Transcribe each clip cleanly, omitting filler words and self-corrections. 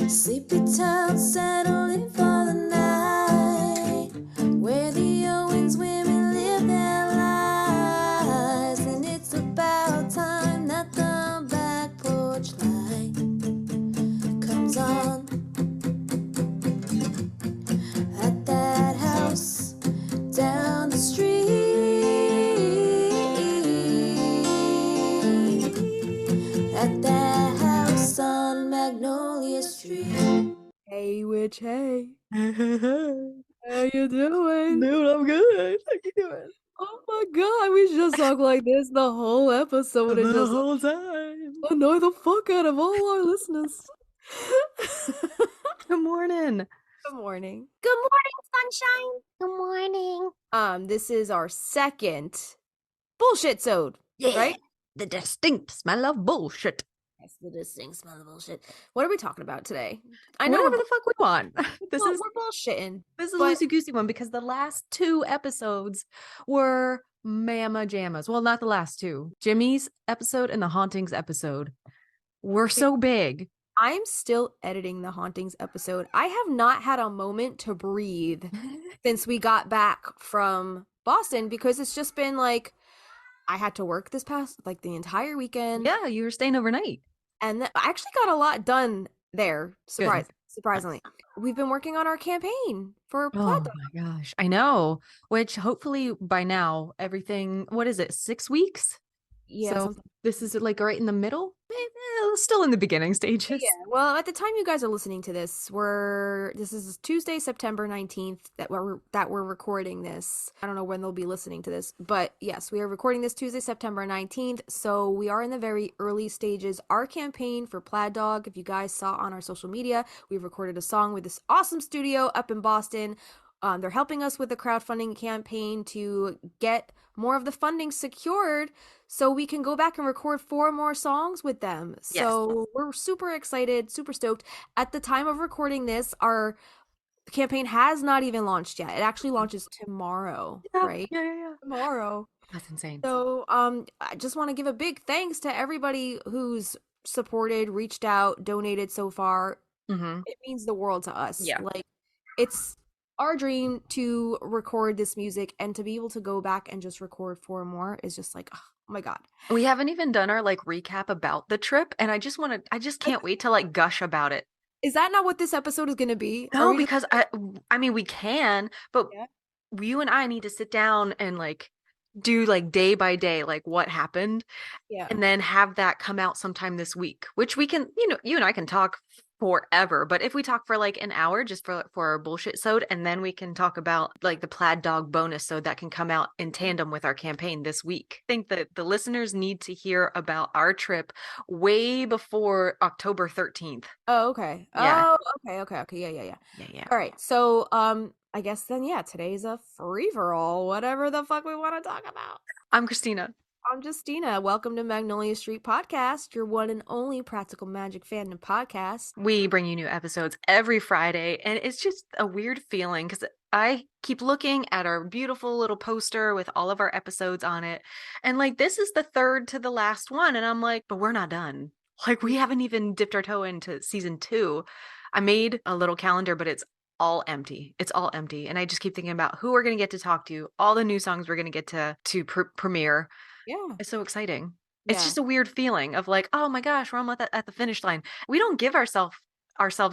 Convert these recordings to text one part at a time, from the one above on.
Sleepy town settling for the night, where the Owens women live their lives. And it's about time that the back porch light comes on at that house down the street, at that house on Magnolia Street. Hey, witch, hey. How you doing? Dude, I'm good. How you doing? Oh my god, we should just talk like this the whole episode and The just whole time. annoy the fuck out of all our listeners. Good morning. Good morning. Good morning, sunshine. Good morning. This is our second Bullshit-sode, right? The distinct smell of bullshit. That's the distinct smell of bullshit. What are we talking about today? I know Whatever the fuck we want. we're bullshitting. This is a but- loosey-goosey one because the last two episodes were mamma jammas. Well, not the last two. Jimmy's episode and the Hauntings episode were so big. I'm still editing the Hauntings episode. I have not had a moment to breathe since we got back from Boston because it's just been like I had to work this past like the entire weekend. Yeah, you were staying overnight. And I actually got a lot done there. Surprisingly. We've been working on our campaign for Plaid Dog. My gosh. I know. Which hopefully by now everything, what is it, 6 weeks? Yeah. So this is like right in the middle? Still in the beginning stages. Yeah. Well, at the time you guys are listening to this, this is Tuesday, September 19th that we're recording this. I don't know when they'll be listening to this, but yes, we are recording this Tuesday, September 19th. So we are in the very early stages. Our campaign for Plaid Dog, if you guys saw on our social media, we've recorded a song with this awesome studio up in Boston. They're helping us with the crowdfunding campaign to get more of the funding secured so we can go back and record 4 more songs with them. Yes. So we're super excited, super stoked. At the time of recording this, our campaign has not even launched yet. It actually launches tomorrow, right? Yeah. Tomorrow. That's insane. So I just want to give a big thanks to everybody who's supported, reached out, donated so far. Mm-hmm. It means the world to us. Yeah. Like, it's our dream to record this music, and to be able to go back and just record 4 more is just like, oh my god. We haven't even done our like recap about the trip, and I just can't wait to like gush about it. Is that not what this episode is going to be? No, because I mean we can, but Yeah. you and I need to sit down and like do like day by day like what happened, and then have that come out sometime this week, which we can, you and I can talk forever, but if we talk for like an hour just for our Bullshit-sode, and then we can talk about like the Plaid Dog bonus so that can come out in tandem with our campaign this week. I think that the listeners need to hear about our trip way before October 13th. Oh, okay. Yeah. Oh, okay. Yeah. All right. So, I guess then, today's a free-for-all, whatever the fuck we want to talk about. I'm Kristina. I'm Justina. Welcome to Magnolia Street Podcast, your one and only practical magic fandom podcast. We bring you new episodes every Friday, and it's just a weird feeling because I keep looking at our beautiful little poster with all of our episodes on it, and like this is the third to the last one, and I'm like, but we're not done. Like we haven't even dipped our toe into season 2. I made a little calendar, but it's all empty. It's all empty, and I just keep thinking about who we're going to get to talk to, all the new songs we're going to get to premiere. Yeah. It's so exciting. It's just a weird feeling of like, oh my gosh, we're almost at the finish line. We don't give ourselves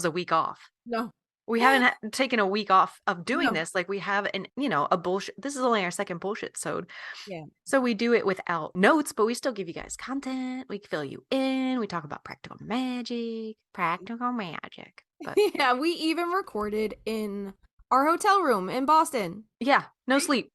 a week off. No. We haven't taken a week off of doing this. Like we have a bullshit. This is only our second Bullshit-sode. Yeah. So we do it without notes, but we still give you guys content. We fill you in. We talk about practical magic. But Yeah, we even recorded in our hotel room in Boston. yeah, no sleep.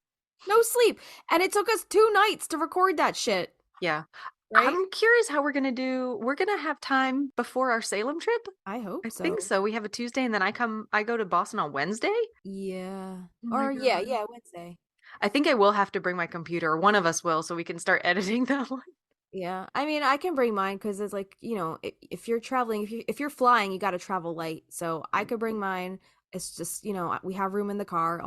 No sleep. And it took us 2 nights to record that shit. Yeah. Right? I'm curious how we're going to have time before our Salem trip. I hope I so. think so. We have a Tuesday, and then I go to Boston on Wednesday. Yeah. Oh my Or God. yeah, Wednesday. I think I will have to bring my computer. One of us will, so we can start editing that one. Yeah. I mean, I can bring mine because it's like, if you're traveling, if you're flying, you got to travel light. So I could bring mine. It's just, we have room in the car.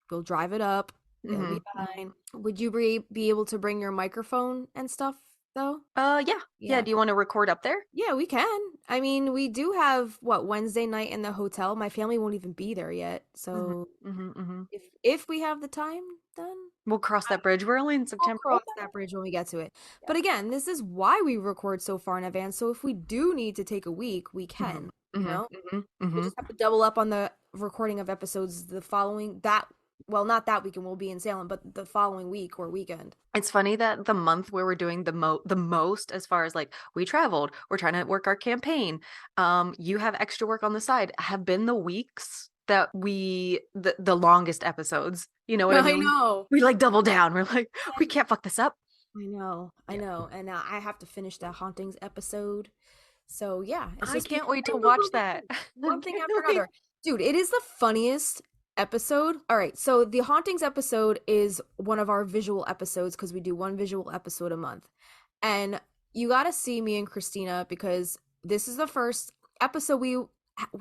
We'll drive it up. It'll be fine. Would you be able to bring your microphone and stuff though? Yeah. Do you want to record up there? Yeah, we can. I mean, we do have Wednesday night in the hotel. My family won't even be there yet. So if we have the time, then we'll cross that bridge. We're only in September. We'll cross that bridge when we get to it. Yeah. But again, this is why we record so far in advance. So if we do need to take a week, we can. You know? We'll just have to double up on the recording of episodes the following not that weekend, we'll be in Salem, but the following week or weekend. It's funny that the month where we're doing the most as far as like we traveled, we're trying to work our campaign, you have extra work on the side, have been the weeks that the longest episodes. You know what I mean? I know. We like double down. We're like, we can't fuck this up. I know. And I have to finish that Hauntings episode. So yeah. I can't wait to watch that. One thing after another. Dude, it is the funniest episode. All right, so the Hauntings episode is one of our visual episodes because we do one visual episode a month. And you got to see me and Kristina because this is the first episode we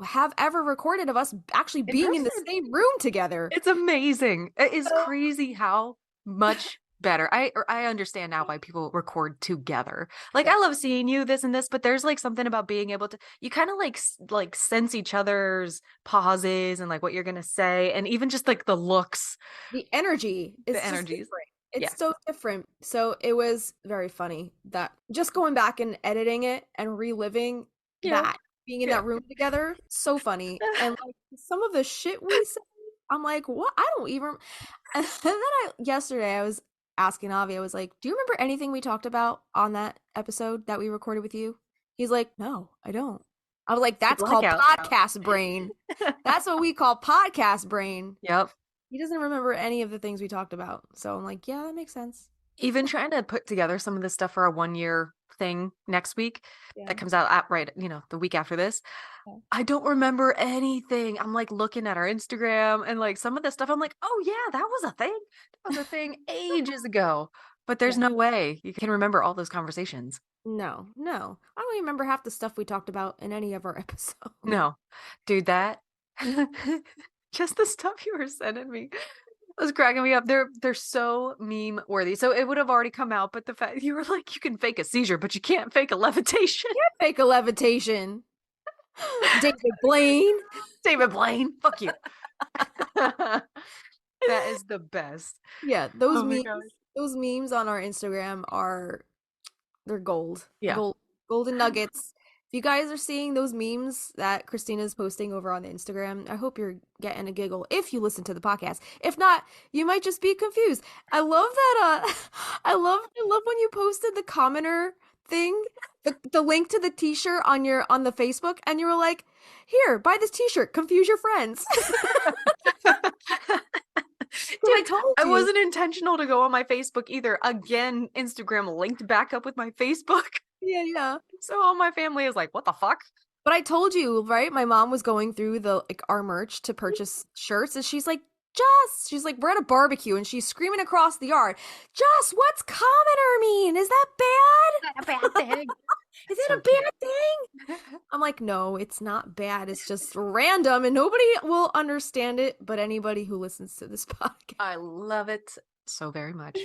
have ever recorded of us actually being in the same room together. It's amazing. It is crazy how much better. I understand now why people record together. Like, I love seeing you this and this, but there's like something about being able to, you kind of like sense each other's pauses and like what you're gonna say, and even just like the looks, the energy is it's so different. So it was very funny that just going back and editing it and reliving that being in that room together, so funny. And like some of the shit we said, I'm like, what? I don't even. And then yesterday I was asking Avi, I was like, do you remember anything we talked about on that episode that we recorded with you? He's like, no, I don't. I was like, that's called podcast brain. That's what we call podcast brain. Yep. He doesn't remember any of the things we talked about. So I'm like, yeah, that makes sense. Even trying to put together some of this stuff for a 1-year thing next week that comes out the week after this. I don't remember anything. I'm like looking at our Instagram and like some of this stuff. I'm like, oh yeah, that was a thing. That was a thing ages ago. But there's no way you can remember all those conversations. No. I don't even remember half the stuff we talked about in any of our episodes. No, dude, that just the stuff you were sending me was cracking me up. They're so meme worthy. So it would have already come out, but the fact you were like, you can fake a seizure, but you can't fake a levitation. You can't fake a levitation. David Blaine. Fuck you. That is the best. Yeah, those memes on our Instagram they're gold. Yeah. Golden nuggets. If you guys are seeing those memes that Kristina's posting over on the Instagram, I hope you're getting a giggle if you listen to the podcast. If not, you might just be confused. I love that I love when you posted the commenter thing, the link to the t-shirt on the Facebook, and you were like, here, buy this t-shirt, confuse your friends. Dude, I told you. I wasn't intentional to go on my Facebook either. Again, Instagram linked back up with my Facebook. Yeah. So all my family is like, what the fuck? But I told you, right? My mom was going through our merch to purchase shirts, and she's like, she's like, we're at a barbecue, and she's screaming across the yard, Jess, what's commenter mean? Is that bad? Is that a bad thing? Is it a bad thing? I'm like, no, it's not bad. It's just random, and nobody will understand it but anybody who listens to this podcast. I love it so very much.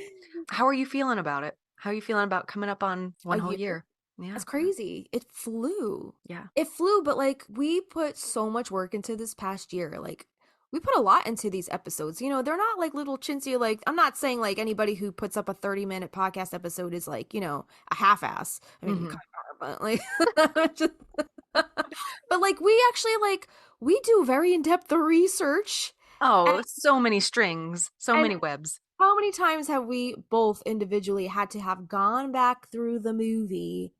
How are you feeling about it? How are you feeling about coming up on one whole year? Yeah. That's crazy. It flew. Yeah. It flew, but like we put so much work into this past year. Like we put a lot into these episodes. You know, they're not like little chintzy, like I'm not saying like anybody who puts up a 30-minute podcast episode is like, you know, a half-ass. I mean, you kind of are, but like but like we actually we do very in-depth research. Oh, so many strings, so many webs. How many times have we both individually had to have gone back through the movie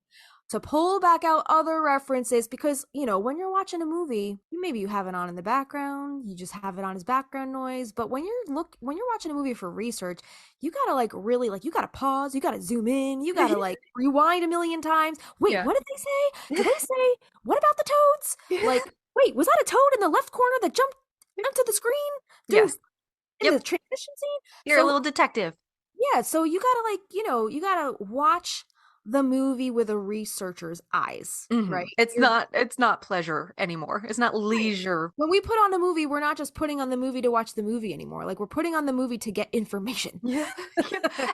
to pull back out other references? Because, you know, when you're watching a movie, maybe you have it on in the background, you just have it on as background noise. But when you're watching a movie for research, you gotta like really you gotta pause, you gotta zoom in, you gotta like rewind a million times. Wait, what did they say? Did they say what about the toads? Like, wait, was that a toad in the left corner that jumped onto the screen? Dude, yes. In the transition scene? You're a little detective. Yeah, so you gotta you gotta watch the movie with a researcher's eyes, right? It's not pleasure anymore. It's not leisure. When we put on a movie, we're not just putting on the movie to watch the movie anymore. Like, we're putting on the movie to get information. Yeah.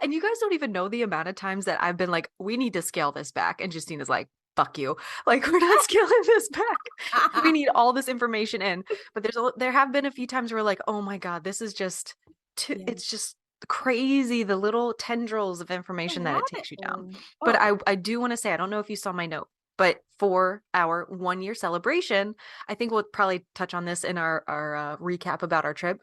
And you guys don't even know the amount of times that I've been like, we need to scale this back. And Justina's like, fuck you. Like, we're not scaling this back. We need all this information in. But there have been a few times where like, oh my God, this is just it's just crazy, the little tendrils of information that it takes you down. But I do want to say, I don't know if you saw my note, but for our 1-year celebration, I think we'll probably touch on this in our recap about our trip.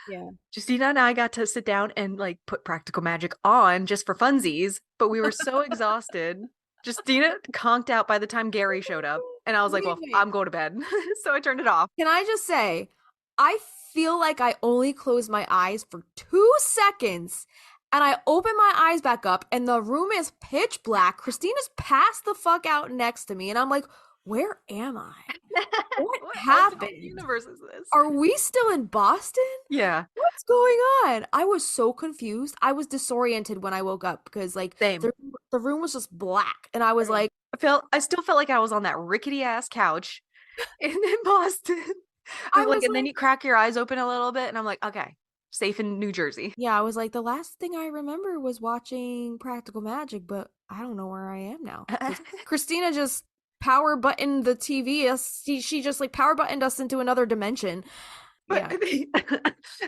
Yeah. Justina and I got to sit down and like put Practical Magic on just for funsies, but we were so exhausted. Justina conked out by the time Gary showed up, and I was like, well, I'm going to bed. So I turned it off. Can I just say, I feel like I only closed my eyes for 2 seconds, and I open my eyes back up, and the room is pitch black. Kristina's passed the fuck out next to me, and I'm like, where am I? What happened? Universe is this? Are we still in Boston? Yeah. What's going on? I was so confused. I was disoriented when I woke up because like the room was just black, and I was like, I still felt like I was on that rickety ass couch in Boston. And then you crack your eyes open a little bit, and I'm like, okay, safe in New Jersey. Yeah, I was like, the last thing I remember was watching Practical Magic, but I don't know where I am now. Kristina just power buttoned the TV. She just like power buttoned us into another dimension. But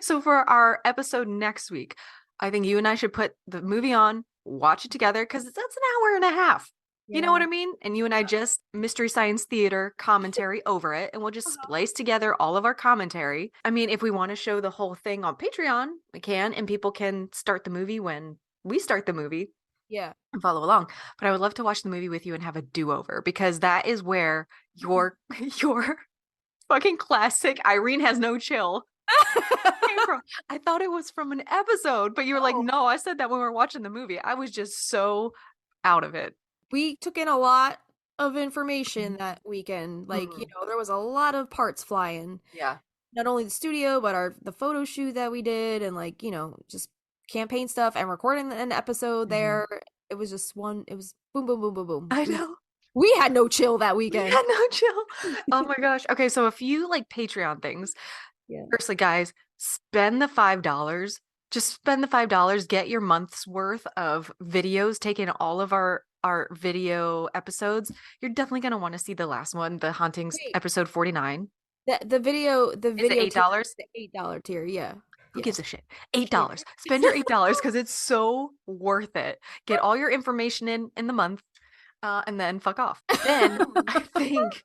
so for our episode next week, I think you and I should put the movie on, watch it together, because that's an hour and a half. Yeah. You know what I mean? And you and I just Mystery Science Theater commentary over it, and we'll just splice together all of our commentary. I mean, if we want to show the whole thing on Patreon, we can, and people can start the movie when we start the movie. Yeah. And follow along. But I would love to watch the movie with you and have a do-over, because that is where your fucking classic Irene has no chill came from. I thought it was from an episode, but you were like, no, I said that when we were watching the movie. I was just so out of it. We took in a lot of information that weekend. Like, there was a lot of parts flying. Yeah. Not only the studio, but the photo shoot that we did, and like, just campaign stuff and recording an episode there. It was just it was boom, boom, boom, boom, boom. I know. We had no chill that weekend. We had no chill. Oh my gosh. Okay, so a few like Patreon things. Yeah. Firstly, guys, spend the $5. Just spend the $5. Get your month's worth of videos. Take in all of our video episodes. You're definitely gonna want to see the last one, the Hauntings episode 49. The video is it $8? The $8 tier, yeah. Who gives a shit? $8. Spend your $8 because it's so worth it. Get all your information in the month, and then fuck off. Then I think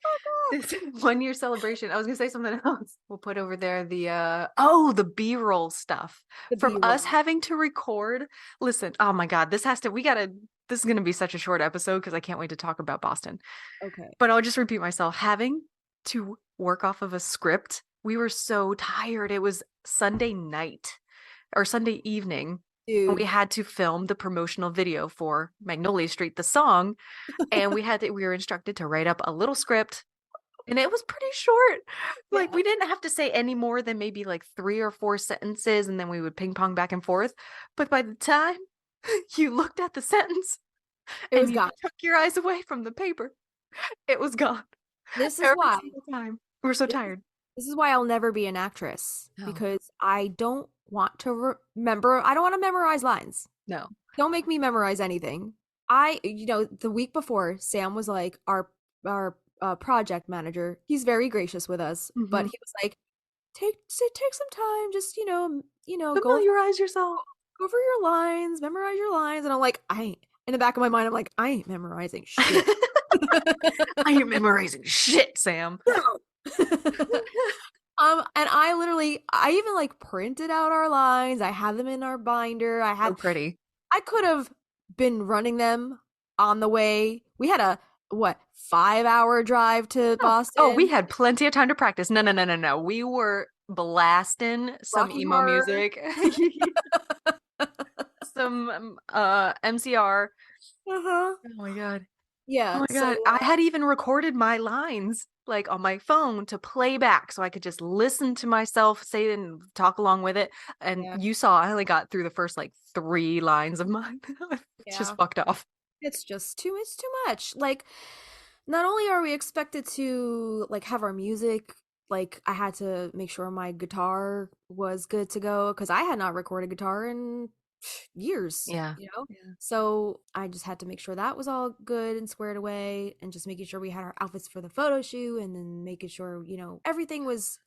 this 1-year celebration. I was gonna say something else. We'll put over there the B-roll stuff from us having to record. Listen, oh my God, this is gonna be such a short episode because I can't wait to talk about Boston. Okay, but I'll just repeat myself. Having to work off of a script. We were so tired. It was Sunday night or Sunday evening. Dude. And we had to film the promotional video for Magnolia Street, the song. And we were instructed to write up a little script, and it was pretty short. Yeah. Like, we didn't have to say any more than maybe like 3 or 4 sentences, and then we would ping pong back and forth. But by the time you looked at the sentence, it was gone. Took your eyes away from the paper, it was gone. This is why time. We were so tired. This is why I'll never be an actress, because I don't want to remember. I don't want to memorize lines. No. Don't make me memorize anything. The week before, Sam was like, our project manager. He's very gracious with us, but he was like, take some time, just familiarize yourself, go over your lines, memorize your lines. And I'm like, in the back of my mind, I'm like, I ain't memorizing shit. I ain't memorizing shit, Sam. No. And I even like printed out our lines. I had them in our binder. So pretty. I could have been running them on the way. We had a 5-hour drive to Boston. Oh, we had plenty of time to practice. No. We were blasting some Rocky emo Horror. Music. Some MCR. Oh my God. Yeah. Oh my God. I had even recorded my lines like on my phone to play back so I could just listen to myself say it and talk along with it. And you saw I only got through the first like 3 lines of mine. It's just fucked off. It's just too, it's too much. Like, not only are we expected to like have our music, like I had to make sure my guitar was good to go because I had not recorded guitar in years, Yeah. you know? Yeah. So I just had to make sure that was all good and squared away and just making sure we had our outfits for the photo shoot and then making sure, everything was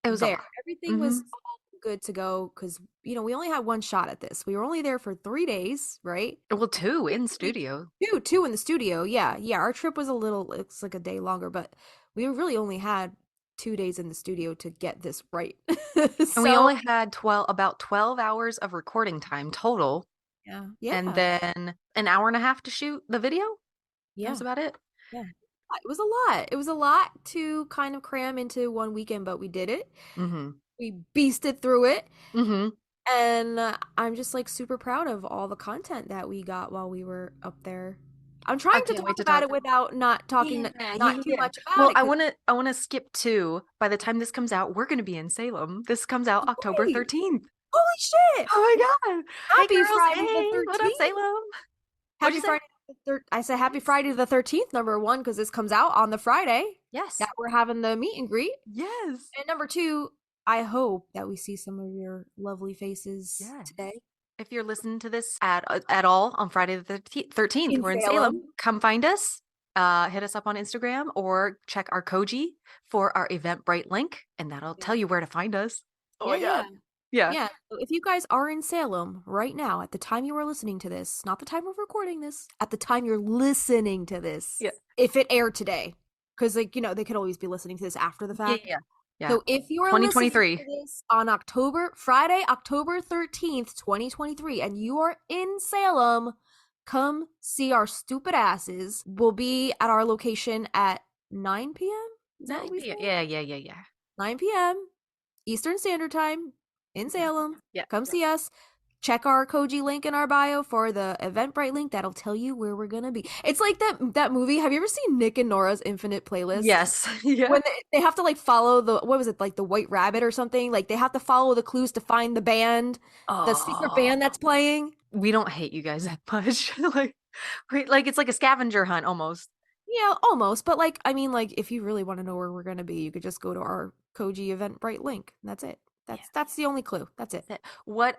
It was a there. lot. Everything Mm-hmm. was all good to go because, we only had one shot at this. We were only there for 3 days, right? Well, two in Week studio. two in the studio. Yeah, yeah. Our trip was it's like a day longer, but we really only had 2 days in the studio to get this right. And we So only had about 12 hours of recording time total. yeah, And yeah, then an hour and a half to shoot the video. That was yeah, about it. yeah. It was a lot. It was a lot to kind of cram into one weekend, but we did it. Mm-hmm. We beasted through it. Mm-hmm. And I'm just like super proud of all the content that we got while we were up there. I'm I trying to can't wait talk to about talk. it without not talking Yeah, not yeah, too yeah. much about Well, it. 'Cause I wanna skip to by the time this comes out, we're gonna be in Salem. This comes out October Right. 13th. Holy shit! Oh my God. Hey Happy girls. Friday the Hey, what up, 13th. Salem? What'd Happy you say? Friday the I said happy Friday the 13th, number one, because this comes out on the Friday Yes. that we're having the meet and greet. Yes. And number two, I hope that we see some of your lovely faces Yes. today If you're listening to this at all on Friday the 13th, in we're in Salem. Salem. Come find us. Hit us up on Instagram or check our Koji for our Eventbrite link, and that'll Yeah, tell you where to find us. Oh yeah, my God. yeah. Yeah. Yeah, so if you guys are in Salem right now, at the time you are listening to this, not the time of recording this, at the time you're listening to this, Yeah. if it aired today, because they could always be listening to this after the Yeah. fact. Yeah. Yeah. So if you are listening 2023. to this on Friday, October 13th, 2023, and you are in Salem, come see our stupid asses. We'll be at our location at 9 p.m. Is that what we said? Yeah. Yeah. Yeah. Yeah. 9 p.m. Eastern Standard Time in Salem. Yeah. Come see us. Check our Koji link in our bio for the Eventbrite link. That'll tell you where we're gonna be. It's like that movie. Have you ever seen Nick and Nora's Infinite Playlist? Yes. Yeah. When they have to like follow what was it, like the White Rabbit or something? Like they have to follow the clues to find the band, the secret Oh, band that's playing. we don't hate you guys that much. Like it's like a scavenger hunt almost. Yeah, almost. But like, I mean, like if you really want to know where we're gonna be, you could just go to our Koji Eventbrite link. That's it. That's the only clue. That's it. That's it. What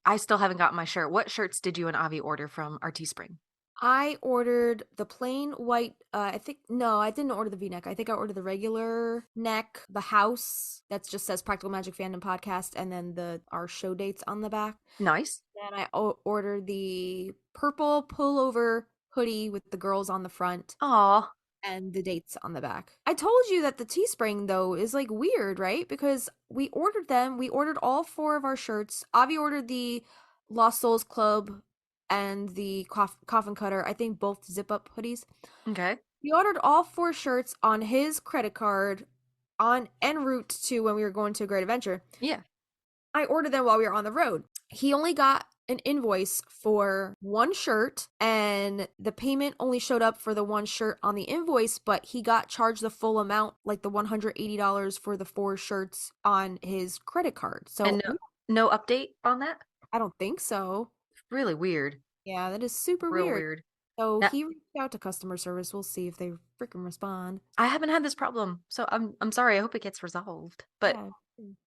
I still haven't got my shirt. What shirts did you and Avi order from our Teespring? I ordered the plain white. I think no, I didn't order the V-neck. I think I ordered the regular neck, the house that just says Practical Magic Fandom Podcast, and then our show dates on the back. Nice. Then I ordered the purple pullover hoodie with the girls on the front Aw. and the dates on the back. I told you that the Teespring though is like weird, right? Because we ordered them. We ordered all four of our shirts. Avi ordered the Lost Souls Club and the coffin cutter. I think both zip up hoodies. Okay. He ordered all four shirts on his credit card on en route to when we were going to a great adventure. Yeah. I ordered them while we were on the road. He only got an invoice for one shirt and the payment only showed up for the one shirt on the invoice, but he got charged the full amount, like the $180 for the four shirts on his credit card. So And no update on that? I don't think so. Really weird. Yeah, that is super Real weird. weird. So he reached out to customer service. We'll see if they freaking respond. I haven't had this problem, so I'm sorry. I hope it gets resolved. But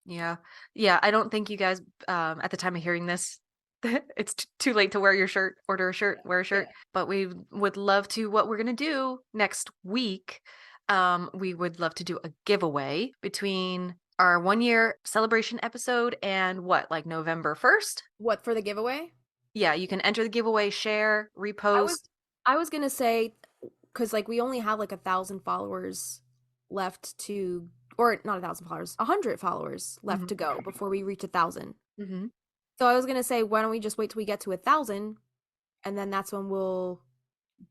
Yeah. yeah. I don't think you guys at the time of hearing this, it's too late to wear your shirt, order a shirt, wear a shirt. Yeah. But we would love to. What we're gonna do next week, we would love to do a giveaway between our 1 year celebration episode and like November 1st. What, for the giveaway? Yeah, you can enter the giveaway, share, repost. I was gonna say, because like we only have like 1,000 followers left to, or not 1,000 followers, 100 followers left to go before we reach 1,000. Mm-hmm. So I was gonna say, why don't we just wait till we get to 1,000, and then that's when we'll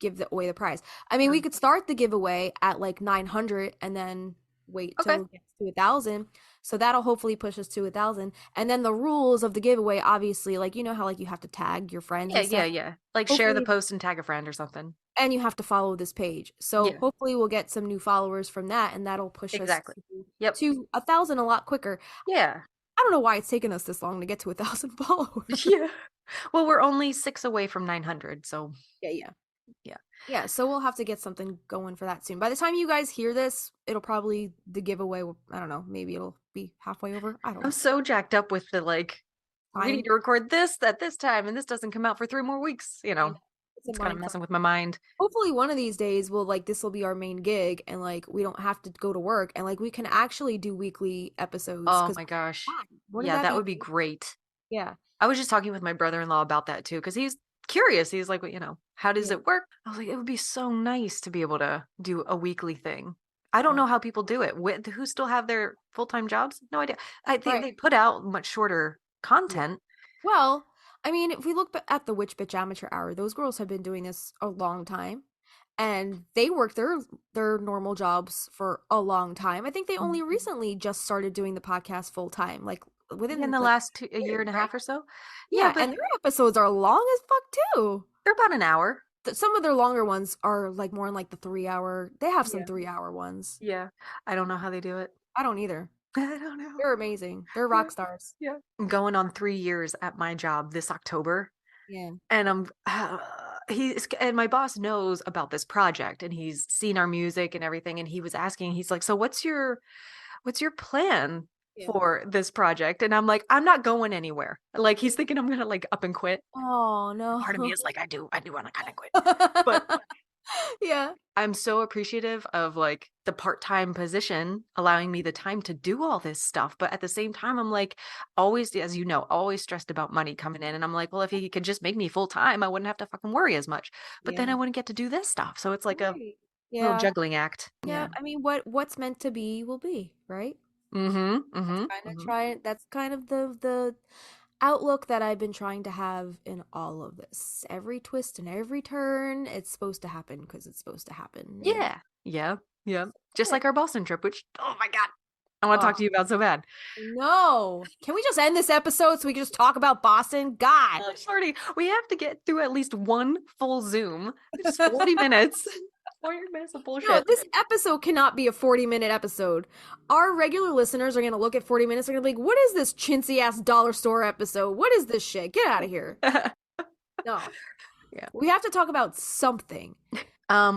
give away the prize. I mean, we could start the giveaway at like 900 and then wait till we get to 1,000. So that'll hopefully push us to 1,000. And then the rules of the giveaway, obviously, like, you know how like you have to tag your friends and stuff? Yeah. Like share the post and tag a friend or something. And you have to follow this page. So hopefully we'll get some new followers from that, and that'll push us to 1,000 a lot quicker. Yeah. I don't know why it's taken us this long to get to 1,000 followers. Yeah. Well, we're only 6 away from 900, so Yeah, so we'll have to get something going for that soon. By the time you guys hear this, it'll probably the giveaway I don't know, maybe it'll be halfway over. I don't know. I'm so jacked up with the like we need to record this at this time and this doesn't come out for 3 more weeks, It's kind of messing with my mind. Hopefully one of these days this will be our main gig and like we don't have to go to work and like we can actually do weekly episodes. Oh my gosh. Yeah, that would be great. Yeah. I was just talking with my brother-in-law about that too, because he's curious. He's like, well, how does it work? I was like, it would be so nice to be able to do a weekly thing. I don't know how people do it. Who still have their full-time jobs? No idea. I think they put out much shorter content. Well, I mean, if we look at the Witch Bitch Amateur Hour, those girls have been doing this a long time. And they work their normal jobs for a long time. I think they only recently just started doing the podcast full time, like within the last a year and a half or so. Yeah, but and their episodes are long as fuck too. They're about an hour. Some of their longer ones are like more in like the 3-hour. They have some 3-hour ones. Yeah, I don't know how they do it. I don't either. I don't know. They're amazing. They're rock stars. Yeah. I'm going on 3 years at my job this October. Yeah. And and my boss knows about this project and he's seen our music and everything. And he was asking, he's like, so what's your plan for this project? And I'm like, I'm not going anywhere. Like he's thinking I'm going to like up and quit. Oh no. Part of me is like, I do want to kind of quit. But yeah. I'm so appreciative of like the part-time position allowing me the time to do all this stuff. But at the same time, I'm like always, as you know, always stressed about money coming in. And I'm like, well, if he could just make me full-time, I wouldn't have to fucking worry as much. But then I wouldn't get to do this stuff. So it's like a little juggling act. Yeah. I mean, what's meant to be will be, right? That's kind of the outlook that I've been trying to have in all of this. Every twist and every turn, it's supposed to happen because it's supposed to happen. Yeah. Just like our Boston trip, which, oh my God, I want to talk to you about so bad. No. Can we just end this episode so we can just talk about Boston? God. Shorty, we have to get through at least one full Zoom. Just 40 minutes. 40 minutes of bullshit. No, this episode cannot be a 40-minute episode. Our regular listeners are going to look at 40 minutes and are going to be like, what is this chintzy-ass dollar store episode? What is this shit? Get out of here. No. Yeah. We have to talk about something.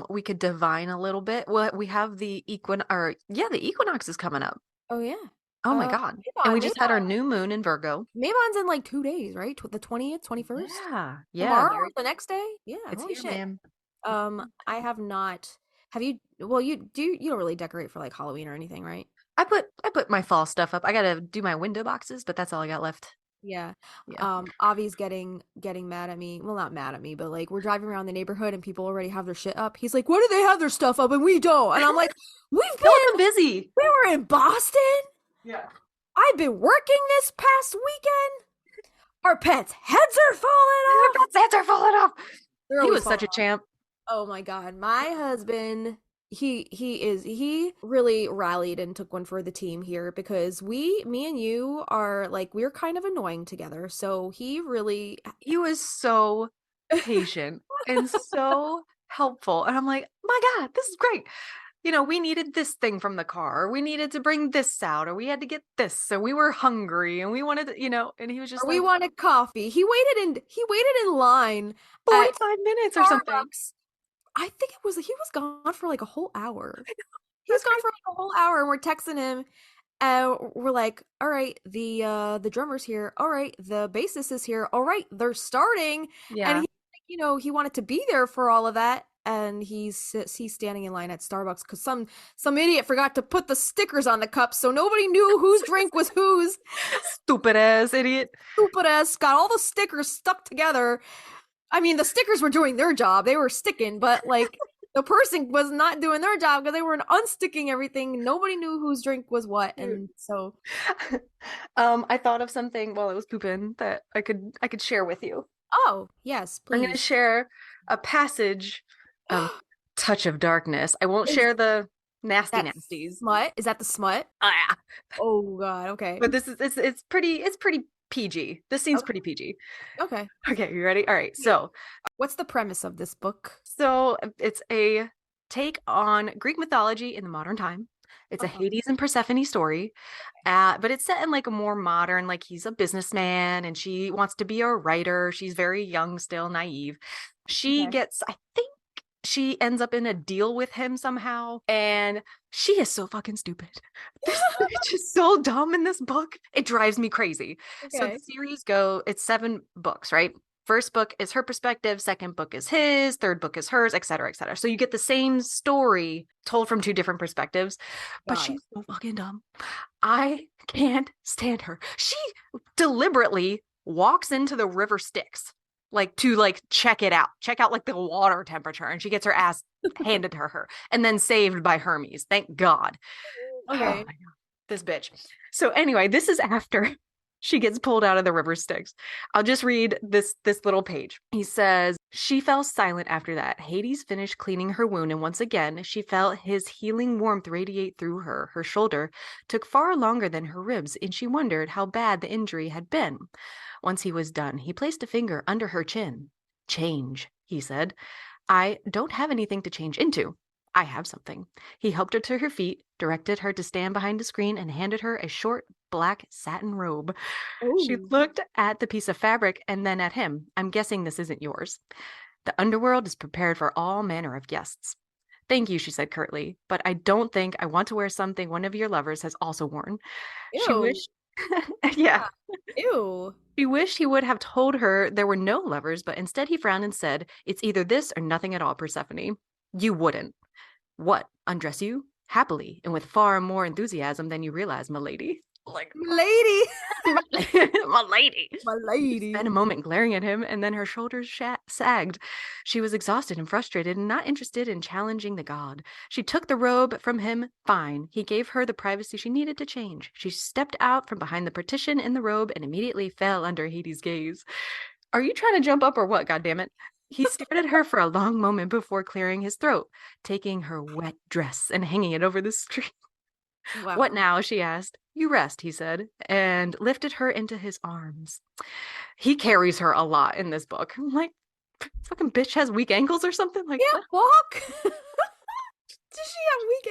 We could divine a little bit. Well, we have the equinox is coming up. Oh, yeah. Oh, my God. And we just had our new moon in Virgo. Mabon's in like 2 days, right? The 20th, 21st? Yeah. Tomorrow, the next day? Yeah. It's holy here, shit. man. I have not. Have you? Well, you don't really decorate for like Halloween or anything, right? I put my fall stuff up. I gotta do my window boxes, but that's all I got left. Yeah. Avi's getting mad at me. Well, not mad at me, but like we're driving around the neighborhood and people already have their shit up. He's like, "Why do they have their stuff up and we don't?" And I'm like, "We've been busy. We were in Boston. Yeah. I've been working this past weekend. Our pets' heads are falling off. Our pets' heads are falling off." He was such a champ. Oh my God. My husband, he really rallied and took one for the team here because me and you are like, we're kind of annoying together. So he was so patient and so helpful. And I'm like, my God, this is great. We needed this thing from the car. We needed to bring this out, or we had to get this. So we were hungry and we wanted to, and he was just we wanted coffee. He waited in line 45 minutes or something. I think he was gone for like a whole hour. He was gone for like a whole hour and we're texting him and we're like, all right, the drummer's here. All right, the bassist is here. All right, they're starting. Yeah. And he wanted to be there for all of that. And he's standing in line at Starbucks because some idiot forgot to put the stickers on the cups, so nobody knew whose drink was whose. Stupid ass idiot. Stupid ass got all the stickers stuck together. I mean, the stickers were doing their job; they were sticking, but like the person was not doing their job because they were unsticking everything. Nobody knew whose drink was what, and so. I thought of something while I was pooping that I could share with you. Oh yes, please. I'm going to share a passage. Touch of Darkness. I won't share the nasties. Smut? Is that the smut? Yeah. Oh God. Okay. But this is it's pretty PG. This seems pretty PG. Okay. Okay, you ready? All right. So, what's the premise of this book? So it's a take on Greek mythology in the modern time, It's a Hades and Persephone story, but it's set in like a more modern, like he's a businessman and she wants to be a writer. She's very young, still naive. She gets, I think she ends up in a deal with him somehow, and she is so fucking stupid. It's just so dumb in this book. It drives me crazy. So the series it's 7 books, right? First book is her perspective, second book is his, third book is hers, etc., etc. So you get the same story told from 2 different perspectives, but she's so fucking dumb. I can't stand her. She deliberately walks into the river Styx, like to like check out like the water temperature, and she gets her ass handed to her and then saved by Hermes. Thank God. Okay. Oh my God, this bitch. So anyway, this is after she gets pulled out of the river Styx. I'll just read this little page. He says, she fell silent after that. Hades finished cleaning her wound, and once again, she felt his healing warmth radiate through her. Her shoulder took far longer than her ribs, and she wondered how bad the injury had been. Once he was done, he placed a finger under her chin. Change, he said. I don't have anything to change into. I have something. He helped her to her feet, directed her to stand behind a screen, and handed her a short black satin robe. Ooh. She looked at the piece of fabric and then at him. I'm guessing this isn't yours. The underworld is prepared for all manner of guests. Thank you, she said curtly, but I don't think I want to wear something one of your lovers has also worn. Ew. She wished... yeah. Ew. She wished he would have told her there were no lovers, but instead he frowned and said, it's either this or nothing at all, Persephone. You wouldn't. What? Undress you? Happily, and with far more enthusiasm than you realize, my lady. Like, my lady. My lady. My lady. She spent a moment glaring at him, and then her shoulders sagged. She was exhausted and frustrated and not interested in challenging the god. She took the robe from him. Fine. He gave her the privacy she needed to change. She stepped out from behind the partition in the robe and immediately fell under Hades' gaze. Are you trying to jump up or what, goddammit? He stared at her for a long moment before clearing his throat, taking her wet dress and hanging it over the street. Wow. What now? She asked. You rest, he said, and lifted her into his arms. He carries her a lot in this book. I'm like, fucking bitch has weak ankles or something? Like, yeah, walk. Does she have weak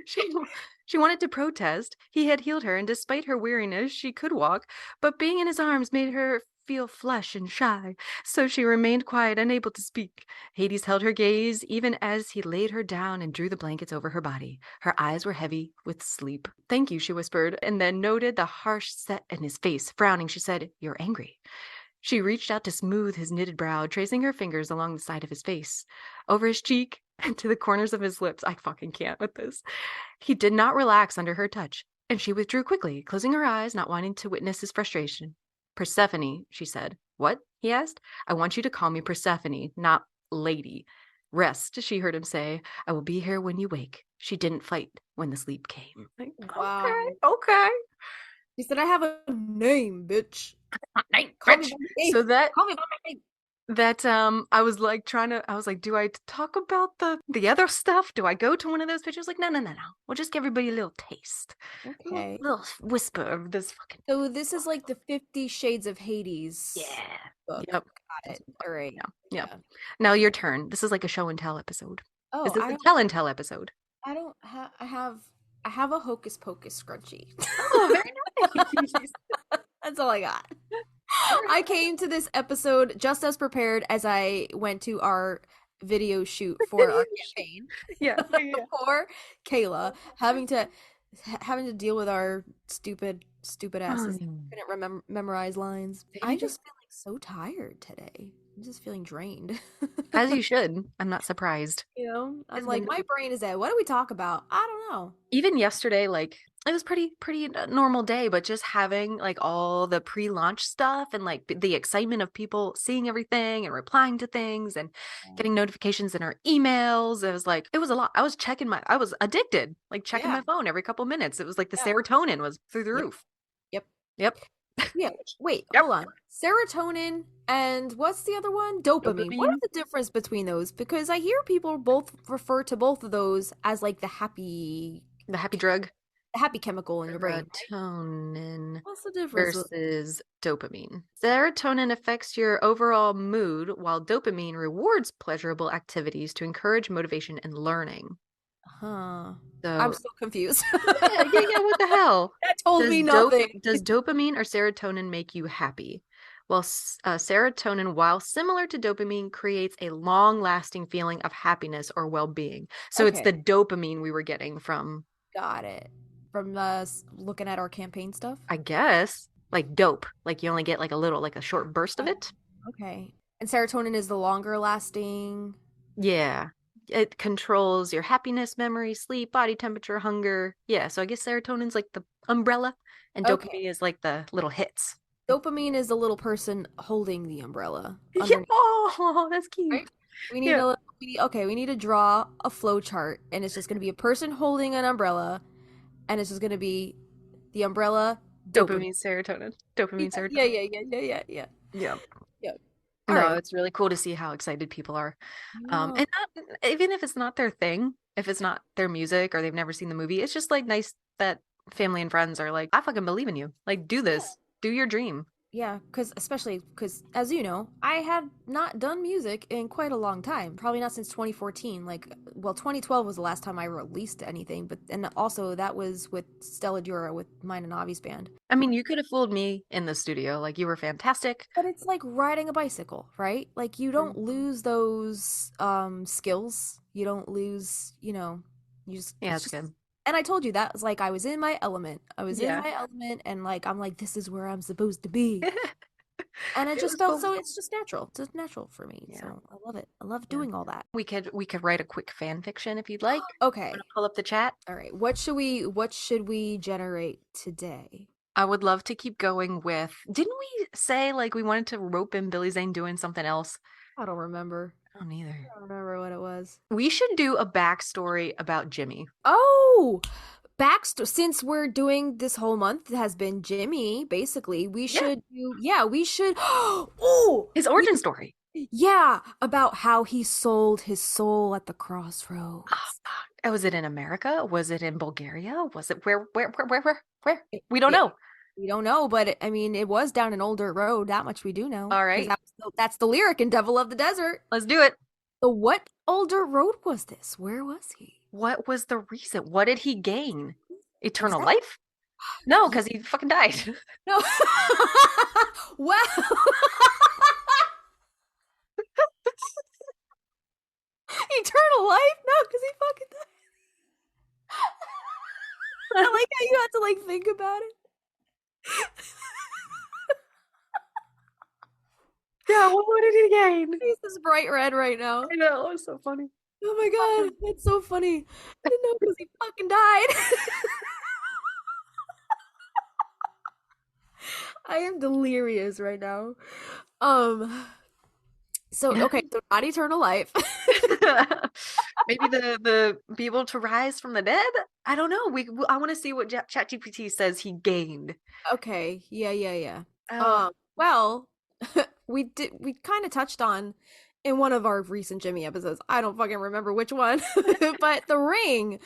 ankles? She wanted to protest. He had healed her, and despite her weariness, she could walk, but being in his arms made her feel flush and shy, so she remained quiet, unable to speak. Hades held her gaze even as he laid her down and drew the blankets over her body. Her eyes were heavy with sleep. Thank you, she whispered, and then noted the harsh set in his face. Frowning, she said, you're angry. She reached out to smooth his knitted brow, tracing her fingers along the side of his face, over his cheek, and to the corners of his lips. I fucking can't with this. He did not relax under her touch, and she withdrew quickly, closing her eyes, not wanting to witness his frustration. Persephone, she said. What? He asked. I want you to call me Persephone, not lady. Rest, she heard him say. I will be here when you wake. She didn't fight when the sleep came. Like, wow. Okay. She said, I have a name, bitch. Name, bitch. So that... Call me by my name. That I was like do I talk about the other stuff? Do I go to one of those pictures? Like, no. We'll just give everybody a little taste. Okay. A little whisper of this fucking... So this is like the 50 Shades of Hades. Yeah. Book. Yep. Got it. All right. Yeah. Now your turn. This is like a show and tell episode. Oh, this is a tell and tell episode. I don't have I have a Hocus Pocus scrunchie. Oh, very nice. That's all I got. I came to this episode just as prepared as I went to our video shoot for our campaign. Yeah. For Kayla, having to deal with our stupid asses. Couldn't memorize lines. I just feel like so tired today. I'm just feeling drained. As you should. I'm not surprised. You know, I'm like, my brain is at, what do we talk about? I don't know. Even yesterday, like, it was pretty normal day, but just having like all the pre-launch stuff and like the excitement of people seeing everything and replying to things and getting notifications in our emails. It was a lot. I was addicted, like checking my phone every couple minutes. It was like the serotonin was through the roof. Yep. Yeah. Wait, hold on. Serotonin and what's the other one? Dopamine. What is the difference between those? Because I hear people both refer to both of those as like the happy drug. The happy chemical in your brain. Serotonin. What's the difference versus dopamine? Serotonin affects your overall mood, while dopamine rewards pleasurable activities to encourage motivation and learning. Huh. I'm So so confused. yeah, what the hell? That told me nothing. Does dopamine or serotonin make you happy? Well, serotonin, while similar to dopamine, creates a long-lasting feeling of happiness or well-being. So it's Okay, the dopamine we were getting from, got it. From looking at our campaign stuff. I guess, like dope. Like you only get like a little, like a short burst of Oh, it. okay. And serotonin is the longer lasting. Yeah. It controls your happiness, memory, sleep, body temperature, hunger. Yeah, so I guess serotonin's like the umbrella and Okay. dopamine is like the little hits. Dopamine is the little person holding the umbrella Yeah. underneath, Oh, that's right? cute. We need Yeah. a we need to draw a flow chart, and it's just going to be a person holding an umbrella, and it's just going to be the umbrella dopamine. Dopamine, serotonin. Yeah, Dopamine, yeah, serotonin. yeah, yeah, yeah, yeah, yeah. Yeah. Yeah. All No, right. it's really cool to see how excited people are. I know. And not, even if it's not their thing, if it's not their music or they've never seen the movie, it's just like nice that family and friends are like, I fucking believe in you. Like, do this. Do your dream. Yeah, especially because, as you know, I had not done music in quite a long time. Probably not since 2014. Like, well, 2012 was the last time I released anything, but and also that was with Stella Dura with mine and Avi's band. I mean, you could have fooled me in the studio. Like, you were fantastic. But it's like riding a bicycle, right? Like you don't Mhm. lose those skills. You don't lose, you just Yeah, it's it's just good. and I told you that was like I was in my element. I was in Yeah. my element and like I'm like this is where I'm supposed to be. And it It just was felt cool. so it's just natural. It's just natural for me. Yeah. So I love it. I love Yeah. doing all that. We could write a quick fan fiction if you'd like. Okay. Want to pull up the chat? All right. What should we generate today? I would love to keep going with. Didn't we say like we wanted to rope in Billy Zane doing something else? I don't remember. I don't either. I don't remember what it was. We should do a backstory about Jimmy. Oh, since we're doing this whole month has been Jimmy, basically, we Yeah. should do, yeah, we should, oh, His origin story. yeah, about how he sold his soul at the Oh, crossroads. fuck. Was it in America? Was it in Bulgaria? Was it where? We don't Yeah, know. we don't know, but I mean, it was down an old dirt road. That much we do know. All 'Cause right, that's the lyric in Devil of the Desert. let's do it. So what old dirt road was this? Where was he? What was the reason? What did he gain? Was Eternal that? life? No, Yeah. because he fucking died. No. Wow. Eternal life? No, because he fucking died. I like how you have to like think about it. Yeah, what did he gain? He's this bright red right now. I know, it's so funny. Oh my god, that's so funny. I didn't know because he fucking died. I am delirious right now. So okay, so not eternal life. Maybe the be able to rise from the dead? I don't know. I want to see what ChatGPT says he gained. Okay, yeah. Oh. Well, we kind of touched on in one of our recent Jimmy episodes. I don't fucking remember which one, but the ring,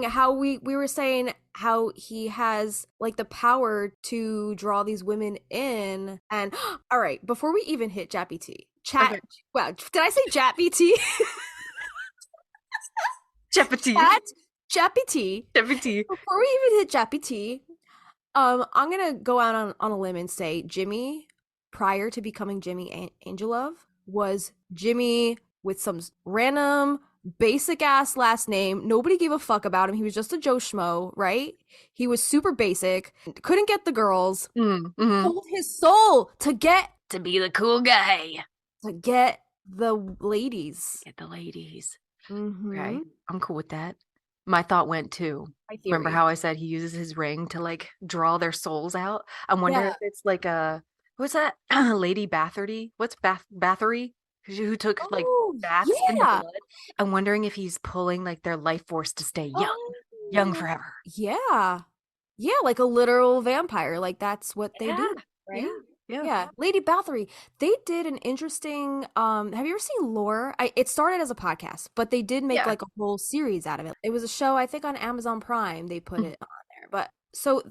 how we were saying how he has like the power to draw these women in. And all right, before we even hit Jat BT, Okay. wow, did I say Jat BT? GPT. Jat BT. GPT. Before we even hit Jat BT, I'm gonna go out on a limb and say Jimmy, prior to becoming Jimmy Angelov, was Jimmy with some random basic ass last name. Nobody gave a fuck about him. He was just a Joe Schmo, right? He was super basic, couldn't get the girls, sold his soul to be the cool guy. get the ladies. Get the ladies. Mm-hmm. Okay, I'm cool with that. My thought went to, remember how I said he uses his ring to like draw their souls out? I wonder if it's like what's that? Lady Bathory? What's Bathory? Who took like baths in the blood? I'm wondering if he's pulling like their life force to stay young forever. Yeah, like a literal vampire. Like that's what they do, right? Yeah. Lady Bathory. They did an interesting have you ever seen Lore? It started as a podcast, but they did make like a whole series out of it. It was a show, I think on Amazon Prime they put it on there. But so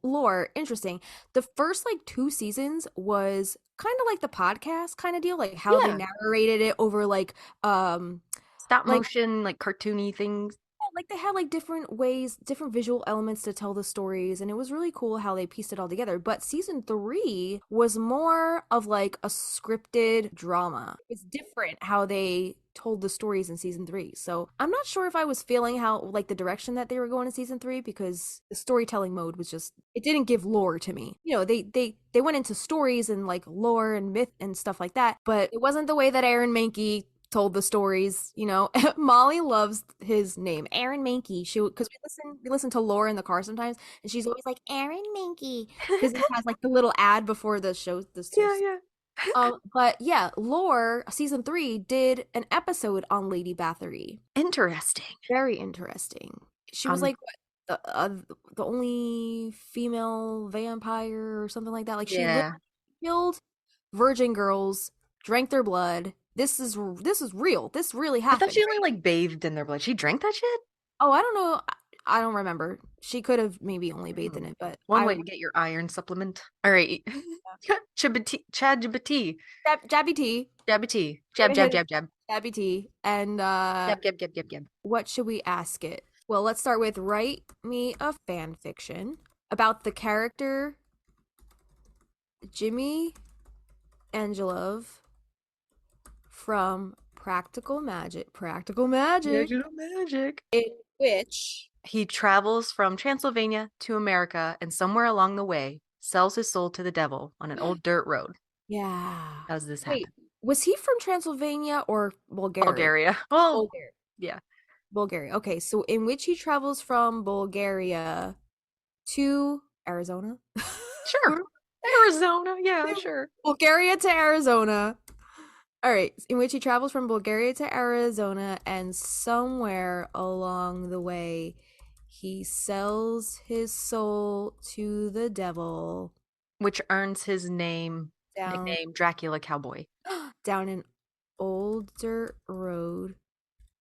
Lore, interesting. The first like 2 seasons was kind of like the podcast kind of deal, like how they narrated it over like stop motion, like cartoony things. like they had like different ways, different visual elements to tell the stories, and it was really cool how they pieced it all together. But season 3 was more of like a scripted drama. It's different how they told the stories in season 3. So I'm not sure if I was feeling how like the direction that they were going in season 3, because the storytelling mode was just, it didn't give lore to me. You know, they went into stories and like lore and myth and stuff like that, but it wasn't the way that Aaron Mahnke told the stories, you know. Molly loves his name, Aaron Mahnke. She, because we listen to Laura in the car sometimes, and she's always like Aaron Mahnke, because it has like the little ad before the show. Yeah. But yeah, Lore season 3 did an episode on Lady Bathory. Interesting. Very interesting. She was like the only female vampire or something like that. Like she literally killed virgin girls, drank their blood. This is real. This really happened. I thought she only like bathed in their blood. She drank that shit? Oh, I don't know. I don't remember. She could have maybe only bathed in it, but one way to get your iron supplement. All right. Chad BT. Jat BT. Jab BT. Jab. Jat BT. And Jab. what should we ask it? Well, let's start with write me a fan fiction about the character Jimmy Angelov from Practical Magic. In which he travels from Transylvania to America, and somewhere along the way sells his soul to the devil on an old dirt road. Yeah. How does this happen? Was he from Transylvania or Bulgaria? Bulgaria. Well, Bulgaria. Yeah. Bulgaria. Okay, so in which he travels from Bulgaria to Arizona? Sure. Arizona. Yeah, sure. Bulgaria to Arizona. All right, in which he travels from Bulgaria to Arizona, and somewhere along the way, he sells his soul to the devil, which earns his nickname Dracula Cowboy. Down an old dirt road,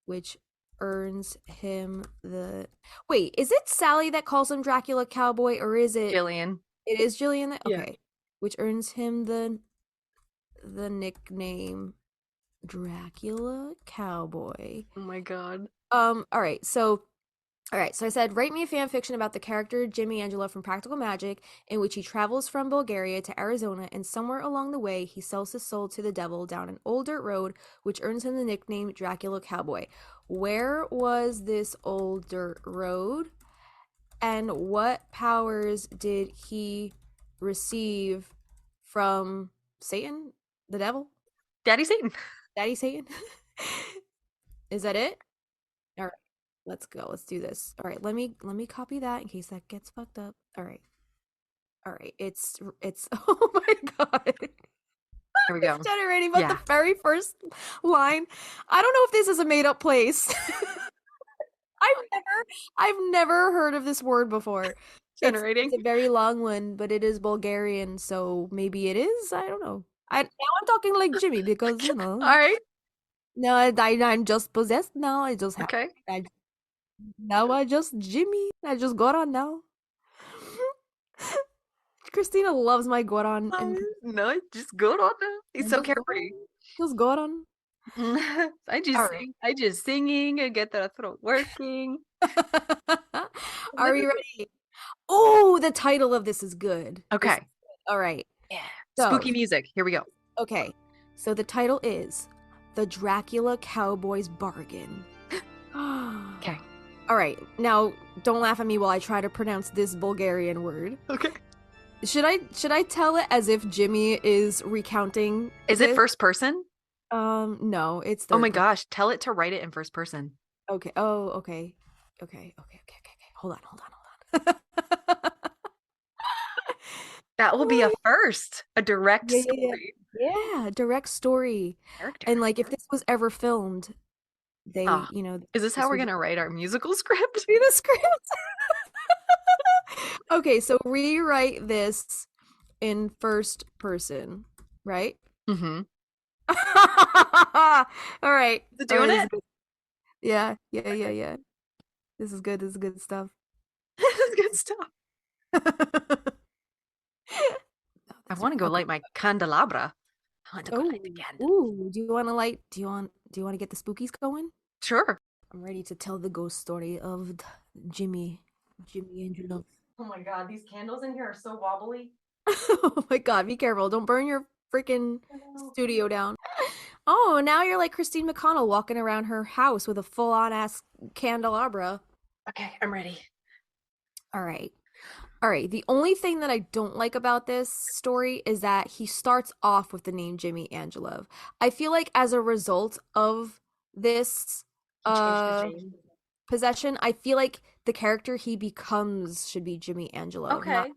which earns him the... Wait, is it Sally that calls him Dracula Cowboy, or is it... Jillian. It is Jillian that... Yeah. Okay. Which earns him the nickname Dracula Cowboy. Oh my god. All right, so I said write me a fan fiction about the character Jimmy Angelo from Practical Magic, in which he travels from Bulgaria to Arizona, and somewhere along the way he sells his soul to the devil down an old dirt road, which earns him the nickname Dracula Cowboy. Where was this old dirt road, and what powers did he receive from Satan, the devil? Daddy Satan. Is that it? All right, let's go. Let's do this. All right, let me copy that in case that gets fucked up. All right. It's oh my god. Here we go. It's generating, but the very first line, I don't know if this is a made up place. I've never heard of this word before. Generating. It's a very long one, but it is Bulgarian, so maybe it is. I don't know. Now I'm talking like Jimmy, because you know. All right. No, I'm just possessed now. I just have. Okay. I just Jimmy. I just Goran now. Kristina loves my Goran. No, just Goran now. He's so carefree. Just Goran. I just singing and get the throat working. Are we ready? Oh, the title of this is good. Okay. All right. Yeah. Spooky music. Here we go. Okay. So the title is The Dracula Cowboy's Bargain. Okay. All right. Now, don't laugh at me while I try to pronounce this Bulgarian word. Okay. Should I tell it as if Jimmy is recounting? Is it first person? No, it's third. Oh my gosh, tell it to write it in first person. Okay. Oh, okay. Okay. Hold on. That will be a first. A direct story. Yeah, direct story. Character. And like if this was ever filmed, they, you know. Is this how we're going to write our musical script? Be the script. Okay, so rewrite this in first person, right? Mm-hmm. All right. Is it doing it? Yeah. This is good. This is good stuff. This is good stuff. I want to go light my candelabra. I want to go light the candle. Ooh, do you want to get the spookies going? Sure. I'm ready to tell the ghost story of Jimmy Angelov. Oh my god, these candles in here are so wobbly. Oh my god, be careful. Don't burn your freaking studio down. Oh, now you're like Christine McConnell walking around her house with a full-on ass candelabra. Okay, I'm ready. All right. All right. The only thing that I don't like about this story is that he starts off with the name Jimmy Angelov. I feel like as a result of this possession, I feel like the character he becomes should be Jimmy Angelov. Okay.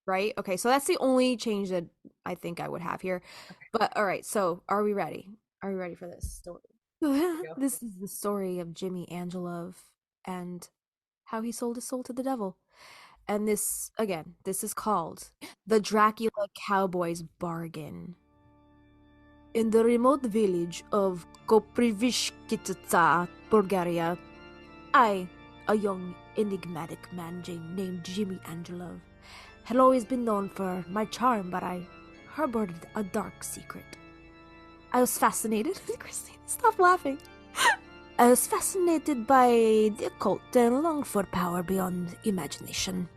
Right? Okay, so that's the only change that I think I would have here. Okay. But all right, so are we ready? Are we ready for this story? This is the story of Jimmy Angelov and how he sold his soul to the devil. And this, again, this is called The Dracula Cowboy's Bargain. In the remote village of Koprivishkitsa, Bulgaria, I, a young, enigmatic man named Jimmy Angelov, had always been known for my charm, but I harbored a dark secret. I was fascinated. Christine, stop laughing. I was fascinated by the occult and longed for power beyond imagination.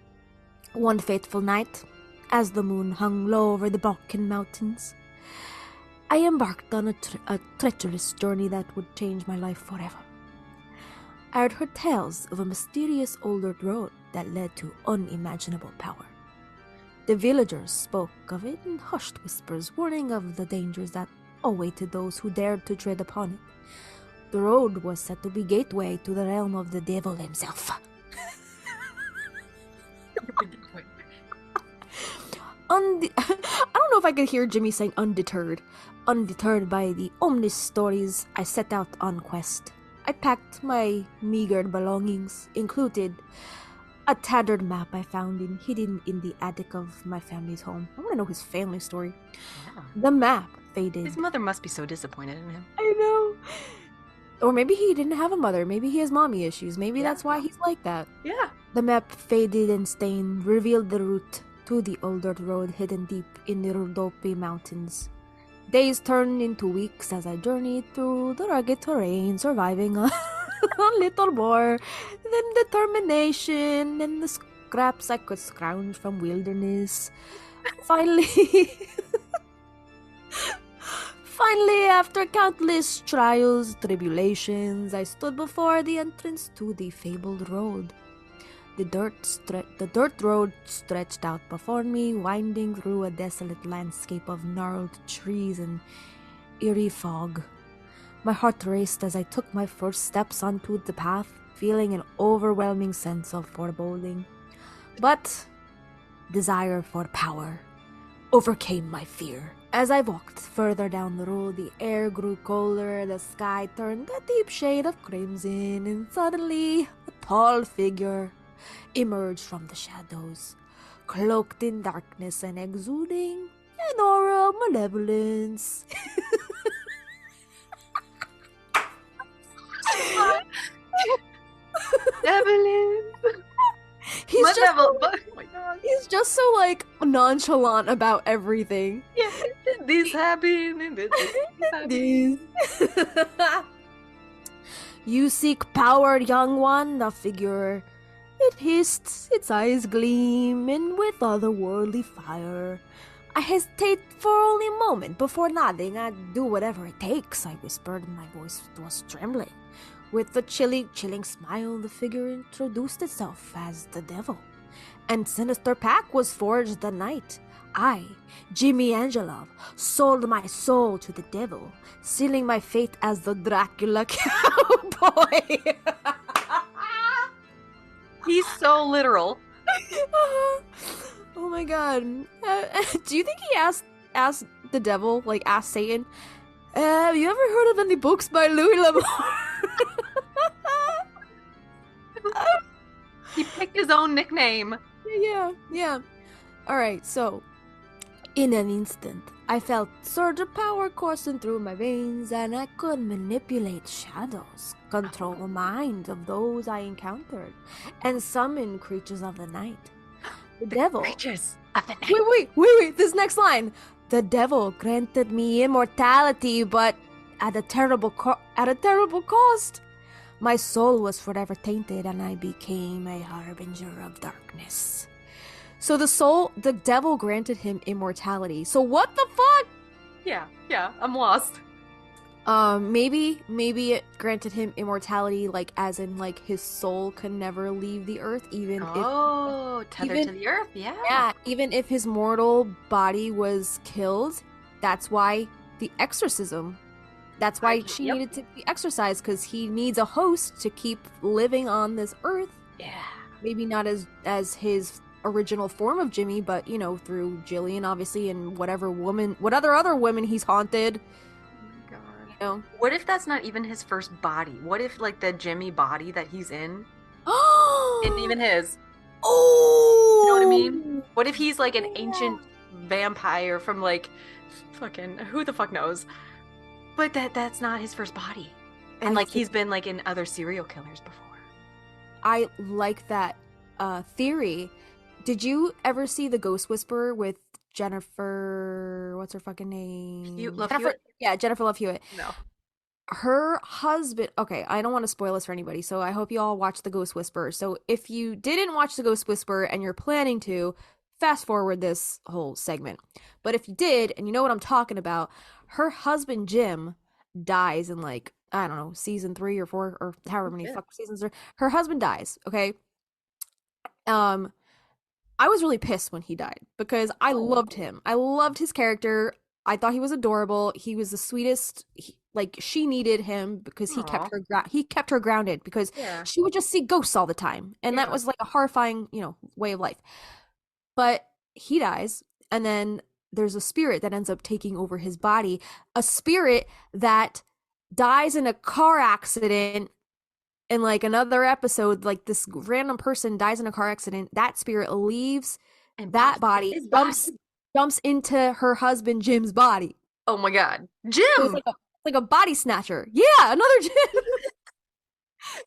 One fateful night, as the moon hung low over the Balkan mountains, I embarked on a treacherous journey that would change my life forever. I had heard tales of a mysterious older road that led to unimaginable power. The villagers spoke of it in hushed whispers, warning of the dangers that awaited those who dared to tread upon it. The road was said to be gateway to the realm of the devil himself. I don't know if I could hear Jimmy saying undeterred. Undeterred by the ominous stories, I set out on quest. I packed my meager belongings, included a tattered map I found hidden in the attic of my family's home. I want to know his family story. Yeah. The map faded. His mother must be so disappointed in him. I know. Or maybe he didn't have a mother. Maybe he has mommy issues. Maybe that's why he's like that. Yeah. The map faded and stained, revealed the route to the older road hidden deep in the Rhodope Mountains. Days turned into weeks as I journeyed through the rugged terrain, surviving a little more than determination and the scraps I could scrounge from wilderness. Finally, after countless trials, tribulations, I stood before the entrance to the fabled road. The dirt road stretched out before me, winding through a desolate landscape of gnarled trees and eerie fog. My heart raced as I took my first steps onto the path, feeling an overwhelming sense of foreboding. But desire for power overcame my fear. As I walked further down the road, the air grew colder, the sky turned a deep shade of crimson, and suddenly a tall figure emerged from the shadows, cloaked in darkness and exuding an aura of malevolence. Evelyn! He's just so like nonchalant about everything. Yeah, this happened and this happened. You seek power, young one, the figure. It hissed, its eyes gleaming with otherworldly fire. I hesitate for only a moment before nodding. I'd do whatever it takes, I whispered, and my voice was trembling. With a chilling smile, the figure introduced itself as the devil. And sinister pact was forged the night. I, Jimmy Angelov, sold my soul to the devil, sealing my fate as the Dracula Cowboy. He's so literal. Oh my god. Do you think he asked the devil, like asked Satan, have you ever heard of any books by Louis L'Amour? He picked his own nickname. Yeah. Alright, so in an instant, I felt surge of power coursing through my veins, and I could manipulate shadows, control the minds of those I encountered, and summon creatures of the night. The devil. Creatures of the night. Wait, this next line. The devil granted me immortality, but at a terrible cost. My soul was forever tainted, and I became a harbinger of darkness. So the devil granted him immortality. So what the fuck? Yeah, I'm lost. Maybe it granted him immortality, like as in like his soul can never leave the earth, Tethered to the earth, yeah. Yeah, even if his mortal body was killed. That's why the exorcism. That's why she needed to be exorcised, because he needs a host to keep living on this earth. Yeah. Maybe not as his original form of Jimmy, but through Jillian, obviously, and what other women he's haunted. What if that's not even his first body? What if like the Jimmy body that he's in isn't even his? Oh, you know what I mean? What if he's like an ancient vampire from like fucking who the fuck knows? But that's not his first body, and he's been like in other serial killers before. I like that theory. Did you ever see The Ghost Whisperer with Jennifer? What's her fucking name? Love Hewitt? Yeah, Jennifer Love Hewitt. No. Her husband. Okay, I don't want to spoil this for anybody, so I hope you all watch The Ghost Whisperer. So if you didn't watch The Ghost Whisperer and you're planning to, fast forward this whole segment. But if you did, and you know what I'm talking about, her husband Jim dies in like, I don't know, season 3 or 4 or however many fuck seasons are. Her husband dies. Okay. I was really pissed when he died because I loved him. I loved his character. I thought he was adorable. He was the sweetest. She needed him because he kept her grounded, because she would just see ghosts all the time, and that was like a horrifying, way of life. But he dies, and then there's a spirit that ends up taking over his body. A spirit that dies in a car accident. In like another episode, like this random person dies in a car accident. That spirit leaves that body, jumps into her husband Jim's body. Oh my god, Jim! So it's like a body snatcher. Yeah, another Jim.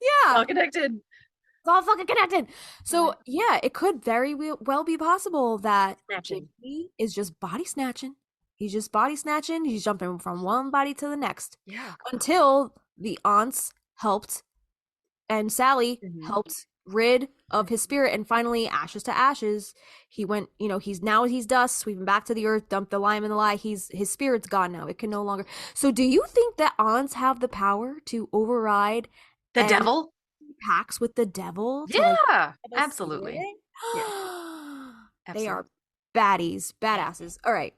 Yeah, all connected. It's all fucking connected. So yeah, it could very well be possible that Jimmy is just body snatching. He's just body snatching. He's jumping from one body to the next. Yeah. Until the aunts helped. And Sally helped rid of his spirit, and finally, ashes to ashes, he went. He's dust, sweeping back to the earth, dumped the lime in the lie. His spirit's gone now. It can no longer. So, do you think that aunts have the power to override the devil? Pacts with the devil? Yeah, absolutely. Yeah. They are badasses. All right.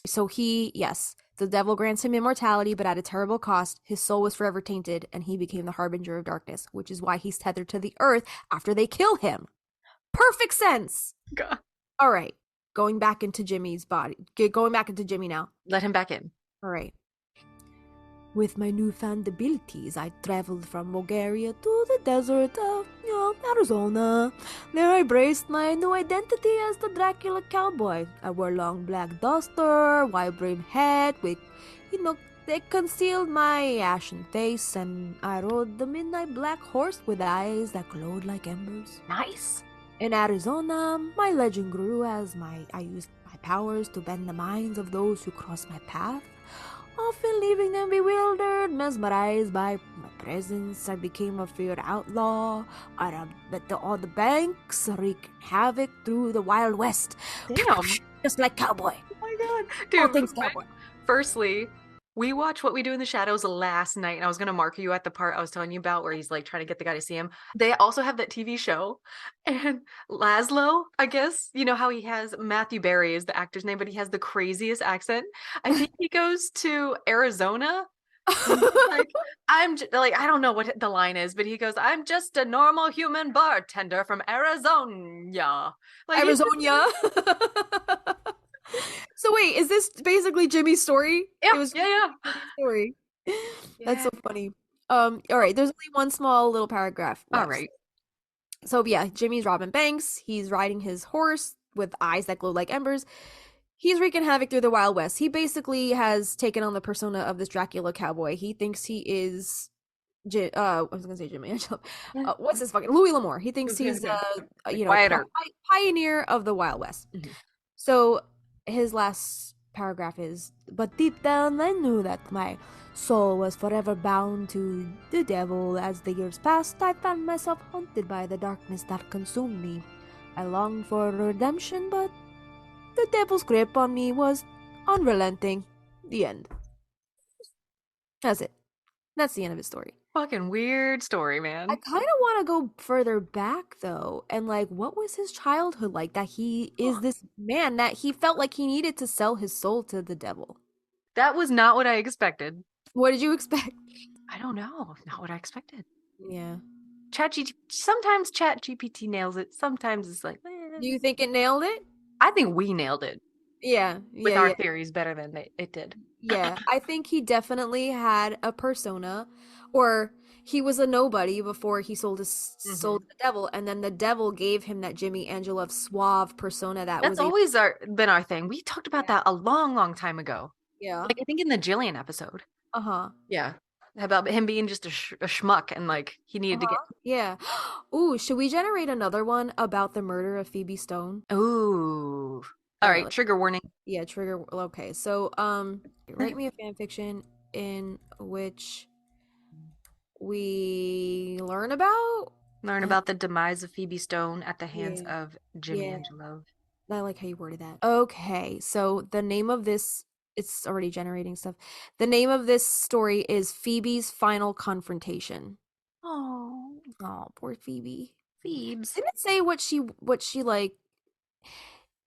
So the devil grants him immortality, but at a terrible cost. His soul was forever tainted, and he became the harbinger of darkness, which is why he's tethered to the earth after they kill him. Perfect sense. God. All right. Going back into Jimmy's body. Going back into Jimmy now. Let him back in. All right. With my newfound abilities, I traveled from Bulgaria to the desert of, Arizona. There I braced my new identity as the Dracula Cowboy. I wore long black duster, wide-brimmed hat with, they concealed my ashen face, and I rode the midnight black horse with eyes that glowed like embers. Nice. In Arizona, my legend grew as I used my powers to bend the minds of those who crossed my path. Often leaving them bewildered, mesmerized by my presence. I became a feared outlaw. I robbed all the banks, wreaked havoc through the Wild West. Damn. Just like Cowboy. Oh my god. Dude, all things Cowboy. Firstly, we watched What We Do in the Shadows last night, and I was going to mark you at the part I was telling you about where he's like trying to get the guy to see him. They also have that TV show, and Laszlo, I guess, how he has Matthew Berry is the actor's name, but he has the craziest accent. I think he goes to Arizona. I don't know what the line is, but he goes, I'm just a normal human bartender from Arizona. Arizona. So wait, is this basically Jimmy's story? Yeah, it was yeah. Story. Yeah. That's so funny. All right, there's only one small little paragraph left. All right. So yeah, Jimmy's robbing banks. He's riding his horse with eyes that glow like embers. He's wreaking havoc through the Wild West. He basically has taken on the persona of this Dracula Cowboy. He thinks he is I was gonna say Jimmy Angelov. What's his fucking Louis L'Amour. He thinks he's pioneer of the Wild West. Mm-hmm. So his last paragraph is, but deep down I knew that my soul was forever bound to the devil. As the years passed, I found myself haunted by the darkness that consumed me. I longed for redemption, but the devil's grip on me was unrelenting. The end. That's it. That's the end of his story. Fucking weird story, man. I kind of want to go further back though, and like, what was his childhood like that he is this man that he felt like he needed to sell his soul to the devil? That was not what I expected. What did you expect? I don't know. Not what I expected. Yeah. Sometimes Chat GPT nails it. Sometimes it's like, Do you think it nailed it? I think we nailed it. Yeah. With our theories better than it did. Yeah, I think he definitely had a persona, or he was a nobody before he sold his soul to the devil, and then the devil gave him that Jimmy Angelov suave persona That's always been our thing. We talked about that a long time ago. Yeah. Like I think in the Jillian episode. Uh-huh. Yeah. About him being just a schmuck and like he needed to get. Yeah. Ooh, should we generate another one about the murder of Phoebe Stone? Ooh. All right, trigger warning. Yeah, trigger. Okay, so write me a fan fiction in which we learn about the demise of Phoebe Stone at the hands of Jimmy Angelov. I like how you worded that. Okay, so the name of this, it's already generating stuff. The name of this story is Phoebe's Final Confrontation. Oh, poor Phoebe. Phoebes. Didn't it say what she like?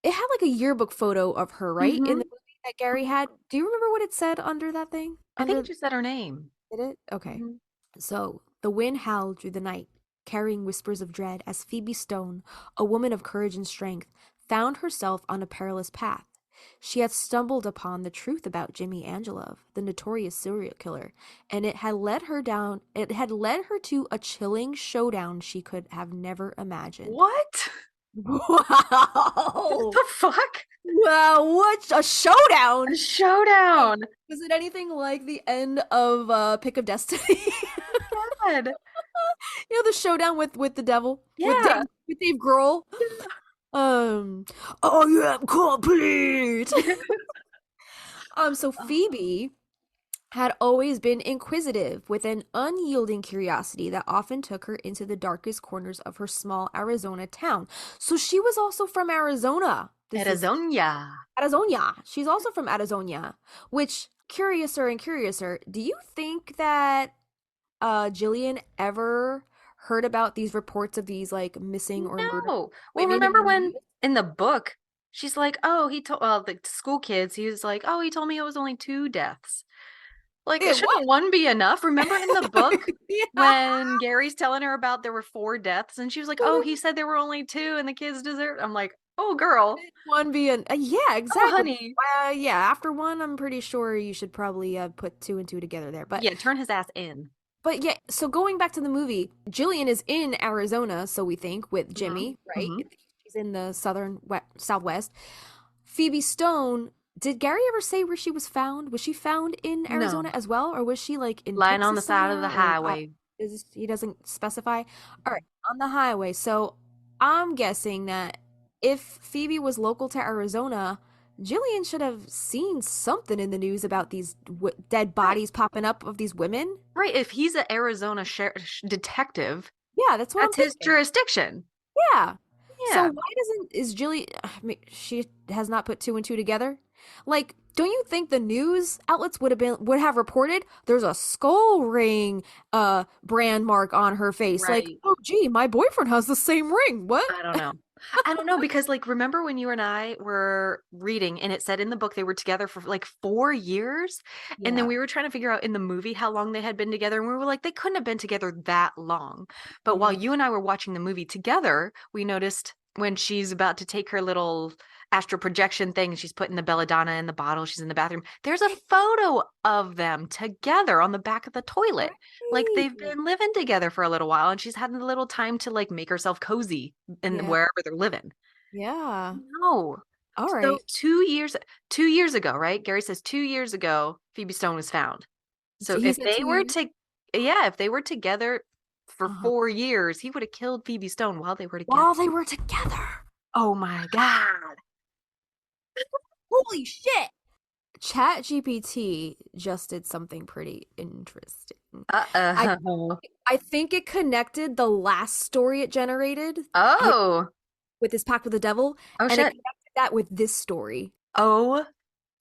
It had like a yearbook photo of her, right? In the movie that Gary had. Do you remember what it said under that thing? I think it just said her name. Did it? Okay. So, the wind howled through the night, carrying whispers of dread as Phoebe Stone, a woman of courage and strength, found herself on a perilous path. She had stumbled upon the truth about Jimmy Angelov, the notorious serial killer, and it had led her to a chilling showdown she could have never imagined. What? Wow. What the fuck? Wow, what a showdown! A showdown! Was it anything like the end of Pick of Destiny? God. You know the showdown with the devil? Yeah. With Dave Grohl? I am complete! So Phoebe had always been inquisitive, with an unyielding curiosity that often took her into the darkest corners of her small Arizona town. So she was also from Arizona. Arizona. She's also from Arizona, which, curiouser and curiouser, do you think that Jillian ever heard about these reports of these like missing or murdered Well, women? remember when in the book she's like, oh, he told the school kids, he was like, oh, he told me it was only 2 deaths. Like, shouldn't one be enough? Remember in the book when Gary's telling her about there were 4 deaths and she was like, oh, he said there were only 2 and the kids deserved. I'm like, oh, girl. One be yeah, exactly. Oh, honey. Yeah, after 1, I'm pretty sure you should probably put 2 and 2 together there. But yeah, turn his ass in. But yeah, so going back to the movie, Jillian is in Arizona, so we think, with Jimmy, right? She's in the southwest. Phoebe Stone, did Gary ever say where she was found? Was she found in Arizona as well? Or was she like in lying Texas on the side of the highway? He doesn't specify. All right, on the highway. So I'm guessing that if Phoebe was local to Arizona, Jillian should have seen something in the news about these dead bodies popping up of these women. Right. If he's an Arizona detective, yeah, that's his jurisdiction. Yeah. So why is Jillian? I mean, she has not put 2 and 2 together. Like, don't you think the news outlets would have reported there's a skull ring brand mark on her face? Right. Like, oh gee, my boyfriend has the same ring. What? I don't know, because like, remember when you and I were reading and it said in the book they were together for like 4 years, and then we were trying to figure out in the movie how long they had been together, and we were like, they couldn't have been together that long. But while you and I were watching the movie together, we noticed when she's about to take her little astral projection thing, she's putting the belladonna in the bottle, she's in the bathroom, there's a photo of them together on the back of the toilet. Like, they've been living together for a little while, and she's had a little time to like make herself cozy in wherever they're living. Yeah. No. All right. So 2 years ago, right? Gary says 2 years ago Phoebe Stone was found. So if they were together for 4 years, he would have killed Phoebe Stone while they were together. Oh my God. Holy shit. Chat GPT just did something pretty interesting. I Uh-oh. I think it connected the last story it generated Oh. with his pact with the devil, Oh and it shit. connected that with this story. Oh,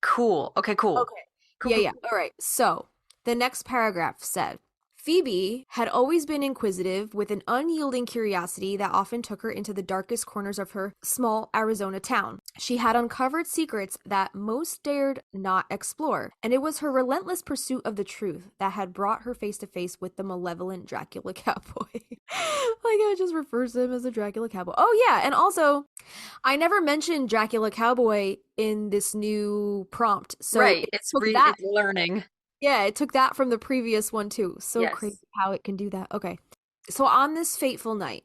cool. Okay, cool. Okay. Cool, Yeah, cool, yeah. cool. All right. So the next paragraph said Phoebe had always been inquisitive with an unyielding curiosity that often took her into the darkest corners of her small Arizona town. She had uncovered secrets that most dared not explore, and it was her relentless pursuit of the truth that had brought her face to face with the malevolent Dracula cowboy. Like it just refers to him as a Dracula cowboy. Oh, yeah. And also, I never mentioned Dracula Cowboy in this new prompt. So Right. it took that. It's learning. Yeah, it took that from the previous one too. So crazy Yes. how it can do that. Okay. So on this fateful night,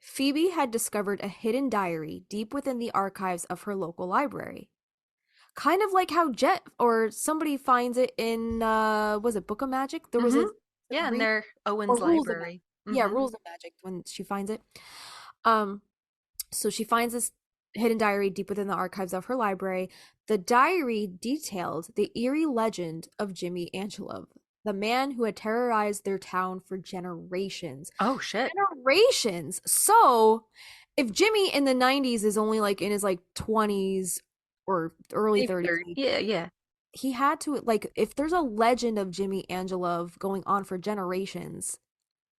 Phoebe had discovered a hidden diary deep within the archives of her local library. Kind of like how Jet or somebody finds it in was it Book of Magic? There was Mm-hmm. a Yeah, and read they're or Owen's Rules of Magic. library. Yeah, Mm-hmm. Rules of Magic when she finds it. Um so she finds this hidden diary deep within the archives of her library. The diary detailed the eerie legend of Jimmy Angelov, the man who had terrorized their town for generations. Oh shit. Generations. So, if Jimmy in the 90s is only like in his like 20s or early Maybe 30s, third. Yeah, yeah. he had to like if there's a legend of Jimmy Angelov going on for generations,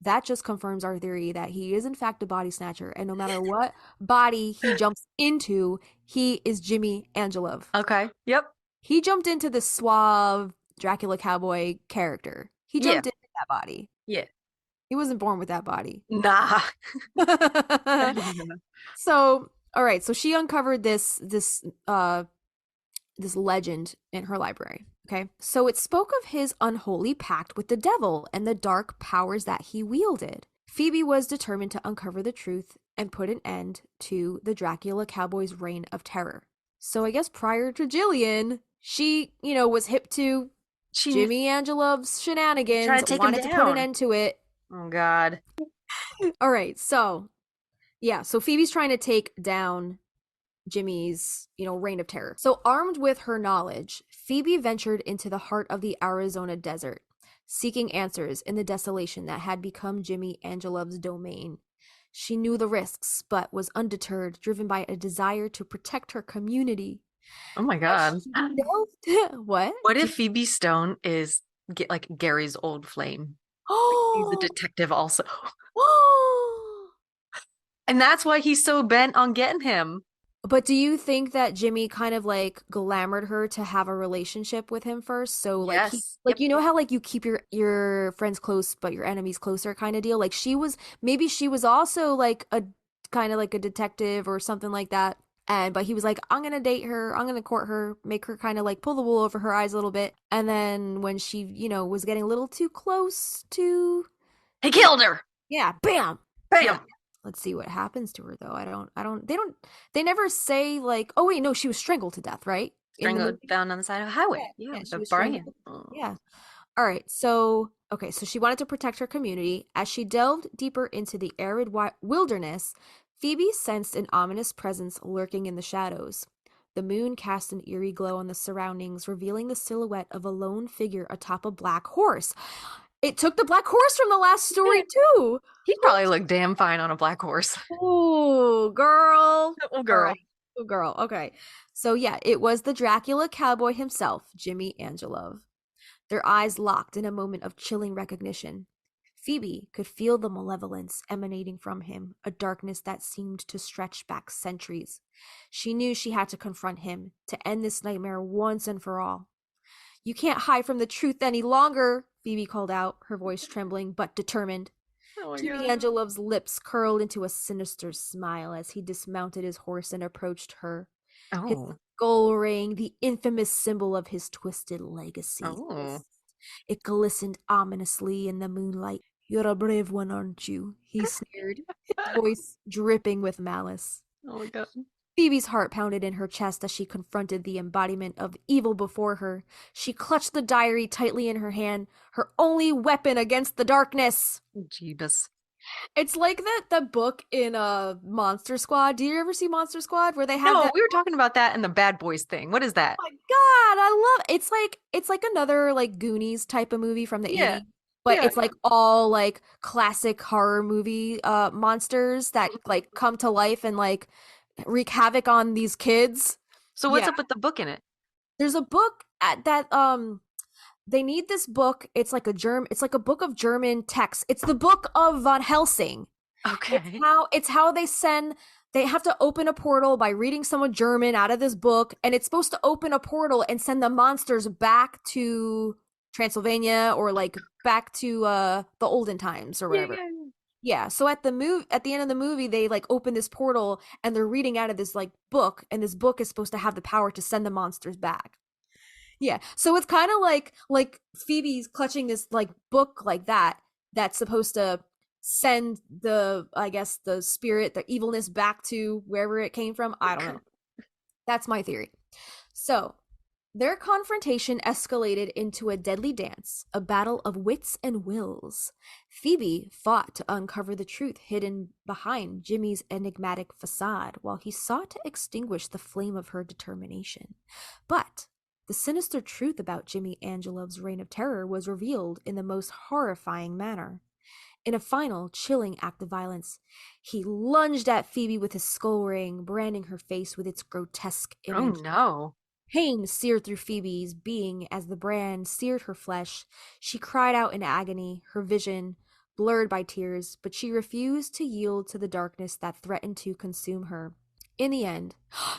that just confirms our theory that he is in fact a body snatcher, and no matter what body he jumps into, he is Jimmy Angelov. Okay. Yep. He jumped into the suave Dracula cowboy character. He Yeah. jumped into that body. Yeah. He wasn't born with that body. Nah. So, all right, so she uncovered this legend in her library. Okay. So it spoke of his unholy pact with the devil and the dark powers that he wielded. Phoebe was determined to uncover the truth and put an end to the Dracula cowboy's reign of terror. So I guess prior to Jillian, she, was hip to She Jimmy Angelov's tried shenanigans, to take him wanted to put an down. end to it. Oh god. All right. So, yeah. So Phoebe's trying to take down Jimmy's, reign of terror. So, armed with her knowledge, Phoebe ventured into the heart of the Arizona desert, seeking answers in the desolation that had become Jimmy Angelov's domain. She knew the risks, but was undeterred, driven by a desire to protect her community. Oh my god. What? What if Phoebe Stone is like Gary's old flame? He's a Oh, detective also. oh. And that's why he's so bent on getting him. But do you think that Jimmy kind of like glamored her to have a relationship with him first? So like he Yes. like Yep. you know how like you keep your friends close but your enemies closer kind of deal? Like she was also like a kind of like a detective or something like that. But he was like, I'm gonna date her, I'm gonna court her, make her kind of like pull the wool over her eyes a little bit. And then when she, was getting a little too close to He killed her. yeah, bam. Yeah. Bam. Let's see what happens to her though. They never say like, oh wait, no, she was strangled to death, right? In the Strangled movie? down on the side of a highway. Yeah, Yeah, yeah, with she a was brain. strangled. Oh. Yeah. All right. So, okay, so she wanted to protect her community. As she delved deeper into the arid wilderness, Phoebe sensed an ominous presence lurking in the shadows. The moon cast an eerie glow on the surroundings, revealing the silhouette of a lone figure atop a black horse. It took the black horse from the last story too. He'd probably look damn fine on a black horse. Ooh, girl. Oh, All girl. right. Oh, girl. Okay. So, yeah, it was the Dracula cowboy himself, Jimmy Angelov. Their eyes locked in a moment of chilling recognition. Phoebe could feel the malevolence emanating from him, a darkness that seemed to stretch back centuries. She knew she had to confront him to end this nightmare once and for all. You can't hide from the truth any longer, Phoebe called out, her voice trembling but determined. Oh my Jimmy god. Angelov's lips curled into a sinister smile as he dismounted his horse and approached her. His Oh. skull rang, the infamous symbol of his twisted legacy. Oh. It glistened ominously in the moonlight. You're a brave one, aren't you? He sneered, his voice dripping with malice. Oh my god. Phoebe's heart pounded in her chest as she confronted the embodiment of evil before her. She clutched the diary tightly in her hand, her only weapon against the darkness. Jeebus. It's like the book in Monster Squad. Do you ever see Monster Squad where they have No, that? we were talking about that in the Bad Boys thing. What is that? My God, I love it's like another like Goonies type of movie from the Yeah. 80s, but Yeah. it's like all like classic horror movie monsters that like come to life and like wreak havoc on these kids. So what's Yeah. up with the book in it? There's a book that they need this book. It's like a book of German text. It's the book of Von Helsing. Okay. It's how they have to open a portal by reading someone German out of this book, and it's supposed to open a portal and send the monsters back to Transylvania or like back to the olden times or Yeah, whatever. yeah. Yeah, so at the end of the movie they like open this portal and they're reading out of this like book, and this book is supposed to have the power to send the monsters back. Yeah. So it's kind of like Phoebe's clutching this like book like that that's supposed to send the I guess the spirit, the evilness back to wherever it came from. I don't know. That's my theory. So, their confrontation escalated into a deadly dance, a battle of wits and wills. Phoebe fought to uncover the truth hidden behind Jimmy's enigmatic facade while he sought to extinguish the flame of her determination. But the sinister truth about Jimmy Angelov's reign of terror was revealed in the most horrifying manner. In a final, chilling act of violence, he lunged at Phoebe with his skull ring, branding her face with its grotesque Oh image. no. Pain seared through Phoebe's being as the brand seared her flesh. She cried out in agony, her vision blurred by tears, but she refused to yield to the darkness that threatened to consume her. In the end,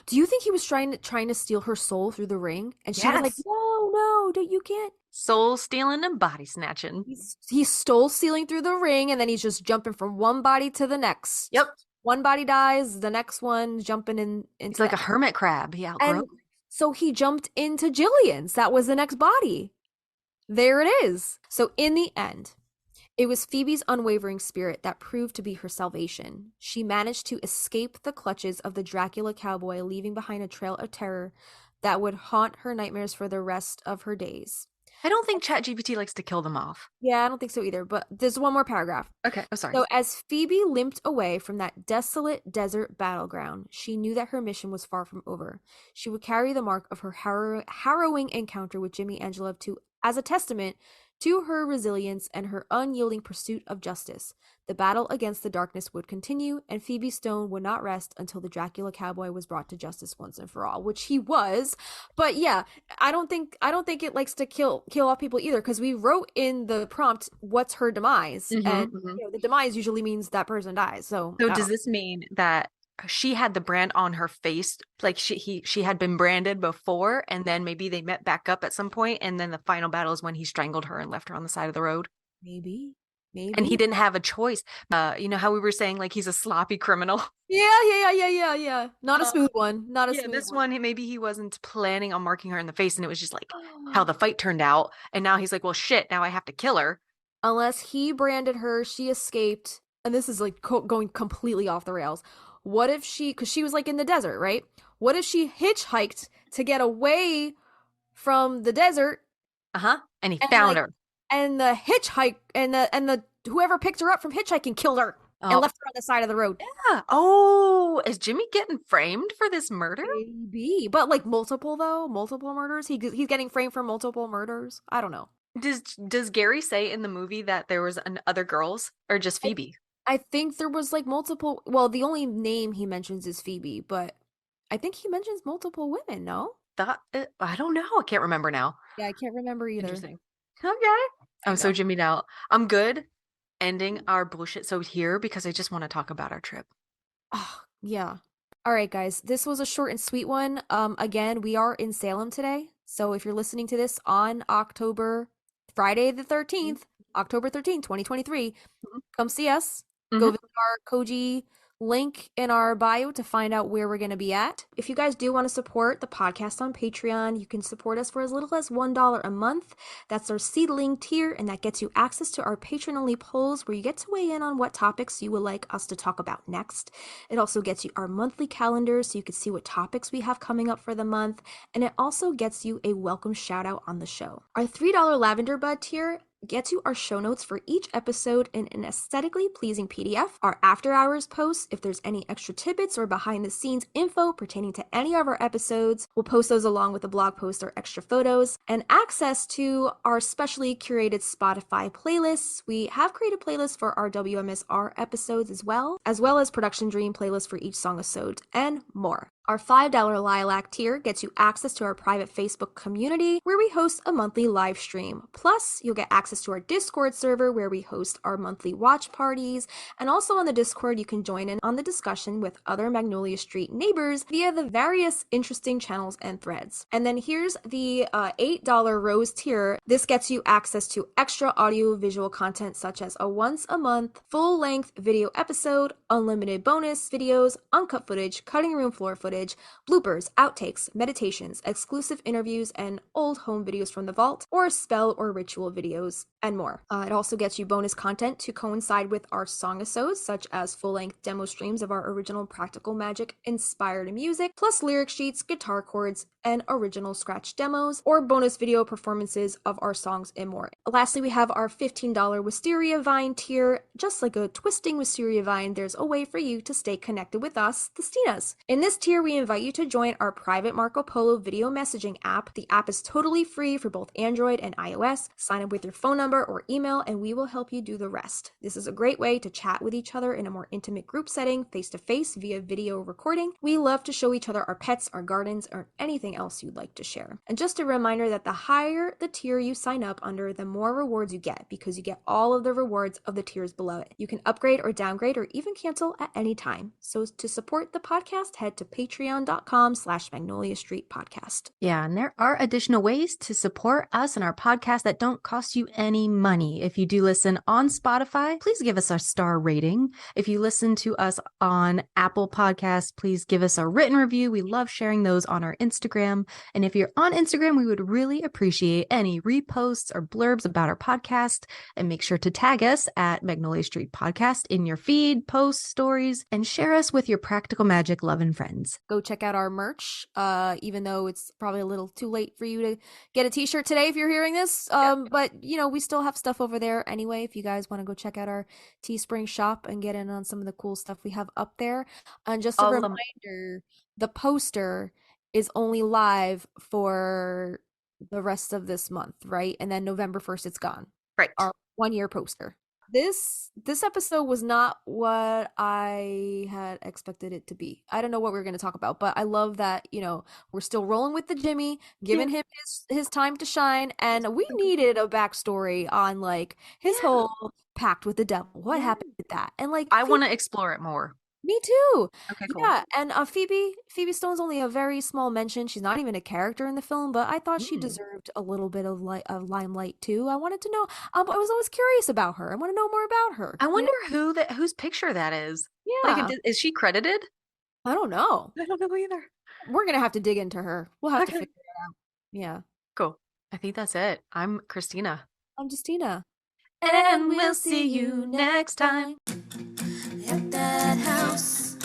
do you think he was trying to steal her soul through the ring? And she was like, Yes. "No, no, you can't." Soul stealing and body snatching. He's stole stealing through the ring, and then he's just jumping from one body to the next. Yep. One body dies, the next one jumping into He's like a hermit crab. He outgrows. and so he jumped into Jillian's. That was the next body. There it is. So in the end, it was Phoebe's unwavering spirit that proved to be her salvation. She managed to escape the clutches of the Dracula cowboy, leaving behind a trail of terror that would haunt her nightmares for the rest of her days. I don't think Chat GPT likes to kill them off. Yeah, I don't think so either, but there's one more paragraph. Okay. Oh, sorry. So as Phoebe limped away from that desolate desert battleground, she knew that her mission was far from over. She would carry the mark of her harrowing encounter with Jimmy Angelov as a testament to her resilience and her unyielding pursuit of justice. The battle against the darkness would continue, and Phoebe Stone would not rest until the Dracula cowboy was brought to justice once and for all, which he was. But yeah, I don't think it likes to kill off people either, because we wrote in the prompt what's her demise, and the demise usually means that person dies. So does this mean that she had the brand on her face, like she had been branded before, and then maybe they met back up at some point, and then the final battle is when he strangled her and left her on the side of the road? Maybe. And he didn't have a choice. You know how we were saying like he's a sloppy criminal? Yeah. Not a smooth one. Not a smooth this one. Maybe he wasn't planning on marking her in the face, and it was just like how the fight turned out. And now he's like, well, shit, now I have to kill her. Unless he branded her, she escaped. And this is like going completely off the rails. What if because she was like in the desert, right? What if she hitchhiked to get away from the desert? And he found her. And the hitchhike and the whoever picked her up from hitchhiking killed her and left her on the side of the road. Yeah. Oh, is Jimmy getting framed for this murder? Maybe, but like multiple murders. He's getting framed for multiple murders. I don't know. Does Gary say in the movie that there was other girls or just Phoebe? I think there was like multiple. Well, the only name he mentions is Phoebe, but I think he mentions multiple women. No, I don't know. I can't remember now. Yeah, I can't remember either. Interesting. Okay. I'm so jimmied out. I'm good ending our bullshit-sode here because I just want to talk about our trip. Oh, yeah. All right, guys. This was a short and sweet one. Again, we are in Salem today. So if you're listening to this on Friday the 13th, October 13th, 2023, come see us. Go visit our Koji link in our bio to find out where we're going to be at. If you guys do want to support the podcast on Patreon, you can support us for as little as $1 a month. That's our seedling tier, and that gets you access to our patron-only polls where you get to weigh in on what topics you would like us to talk about next. It also gets you our monthly calendar so you can see what topics we have coming up for the month, and it also gets you a welcome shout out on the show. Our $3 Lavender Bud tier get to our show notes for each episode in an aesthetically pleasing PDF, our after hours posts, if there's any extra tidbits or behind the scenes info pertaining to any of our episodes, we'll post those along with a blog post or extra photos, and access to our specially curated Spotify playlists. We have created playlists for our WMSR episodes as well as Production Dream playlists for each song-a-sode, and more. Our $5 Lilac tier gets you access to our private Facebook community where we host a monthly live stream. Plus, you'll get access to our Discord server where we host our monthly watch parties. And also on the Discord, you can join in on the discussion with other Magnolia Street neighbors via the various interesting channels and threads. And then here's the $8 Rose tier. This gets you access to extra audio-visual content such as a once-a-month full-length video episode, unlimited bonus videos, uncut footage, cutting room floor footage, bloopers, outtakes, meditations, exclusive interviews, and old home videos from the vault, or spell or ritual videos, and more. It also gets you bonus content to coincide with our song-a-sodes, such as full-length demo streams of our original Practical Magic inspired music, plus lyric sheets, guitar chords, and original scratch demos, or bonus video performances of our songs and more. Lastly, we have our $15 Wisteria Vine tier. Just like a twisting Wisteria Vine, there's a way for you to stay connected with us, the Stinas. In this tier, we invite you to join our private Marco Polo video messaging app. The app is totally free for both Android and iOS. Sign up with your phone number or email, and we will help you do the rest. This is a great way to chat with each other in a more intimate group setting, face-to-face via video recording. We love to show each other our pets, our gardens, or anything else you'd like to share. And just a reminder that the higher the tier you sign up under, the more rewards you get, because you get all of the rewards of the tiers below it. You can upgrade or downgrade or even cancel at any time. So to support the podcast, head to patreon.com/Magnolia Street Podcast. Yeah, and there are additional ways to support us and our podcast that don't cost you any money. If you do listen on Spotify, please give us a star rating. If you listen to us on Apple Podcasts, please give us a written review. We love sharing those on our Instagram. And if you're on Instagram, we would really appreciate any reposts or blurbs about our podcast. And make sure to tag us at Magnolia Street Podcast in your feed, posts, stories, and share us with your Practical Magic loving friends. Go check out our merch, even though it's probably a little too late for you to get a t-shirt today if you're hearing this. But, you know, we still have stuff over there anyway if you guys want to go check out our Teespring shop and get in on some of the cool stuff we have up there. And just a reminder, the poster is only live for the rest of this month, right? And then November 1st, it's gone. Right. Our 1-year poster. This episode was not what I had expected it to be. I don't know what we were going to talk about, but I love that, you know, we're still rolling with the Jimmy, giving him his time to shine, and we needed a backstory on like his whole pact with the devil. What happened with that? And like I want to explore it more. Me too. Okay, cool. Yeah, and Phoebe Stone's only a very small mention. She's not even a character in the film, but I thought she deserved a little bit of limelight too. I wanted to know. I was always curious about her. I want to know more about her. I wonder whose picture that is. Yeah, like, is she credited? I don't know. I don't know either. We're gonna have to dig into her. We'll have to figure it out. Yeah. Cool. I think that's it. I'm Kristina. I'm Justina. And we'll see you next time. At that house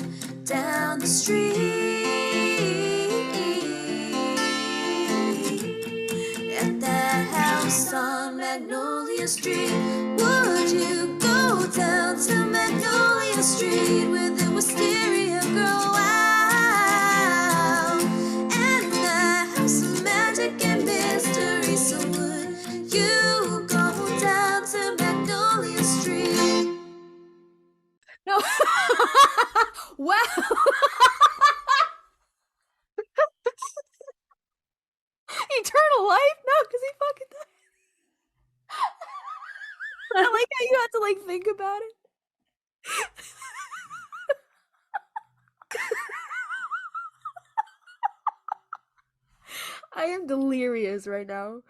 down the street, at that house on Magnolia Street, would you go down to Magnolia Street where the wisteria grow out? And the house of magic and mystery, so would you go down to Magnolia Street? No. Wow. Eternal life? No, because he fucking died. I like how you have to like think about it. I am delirious right now.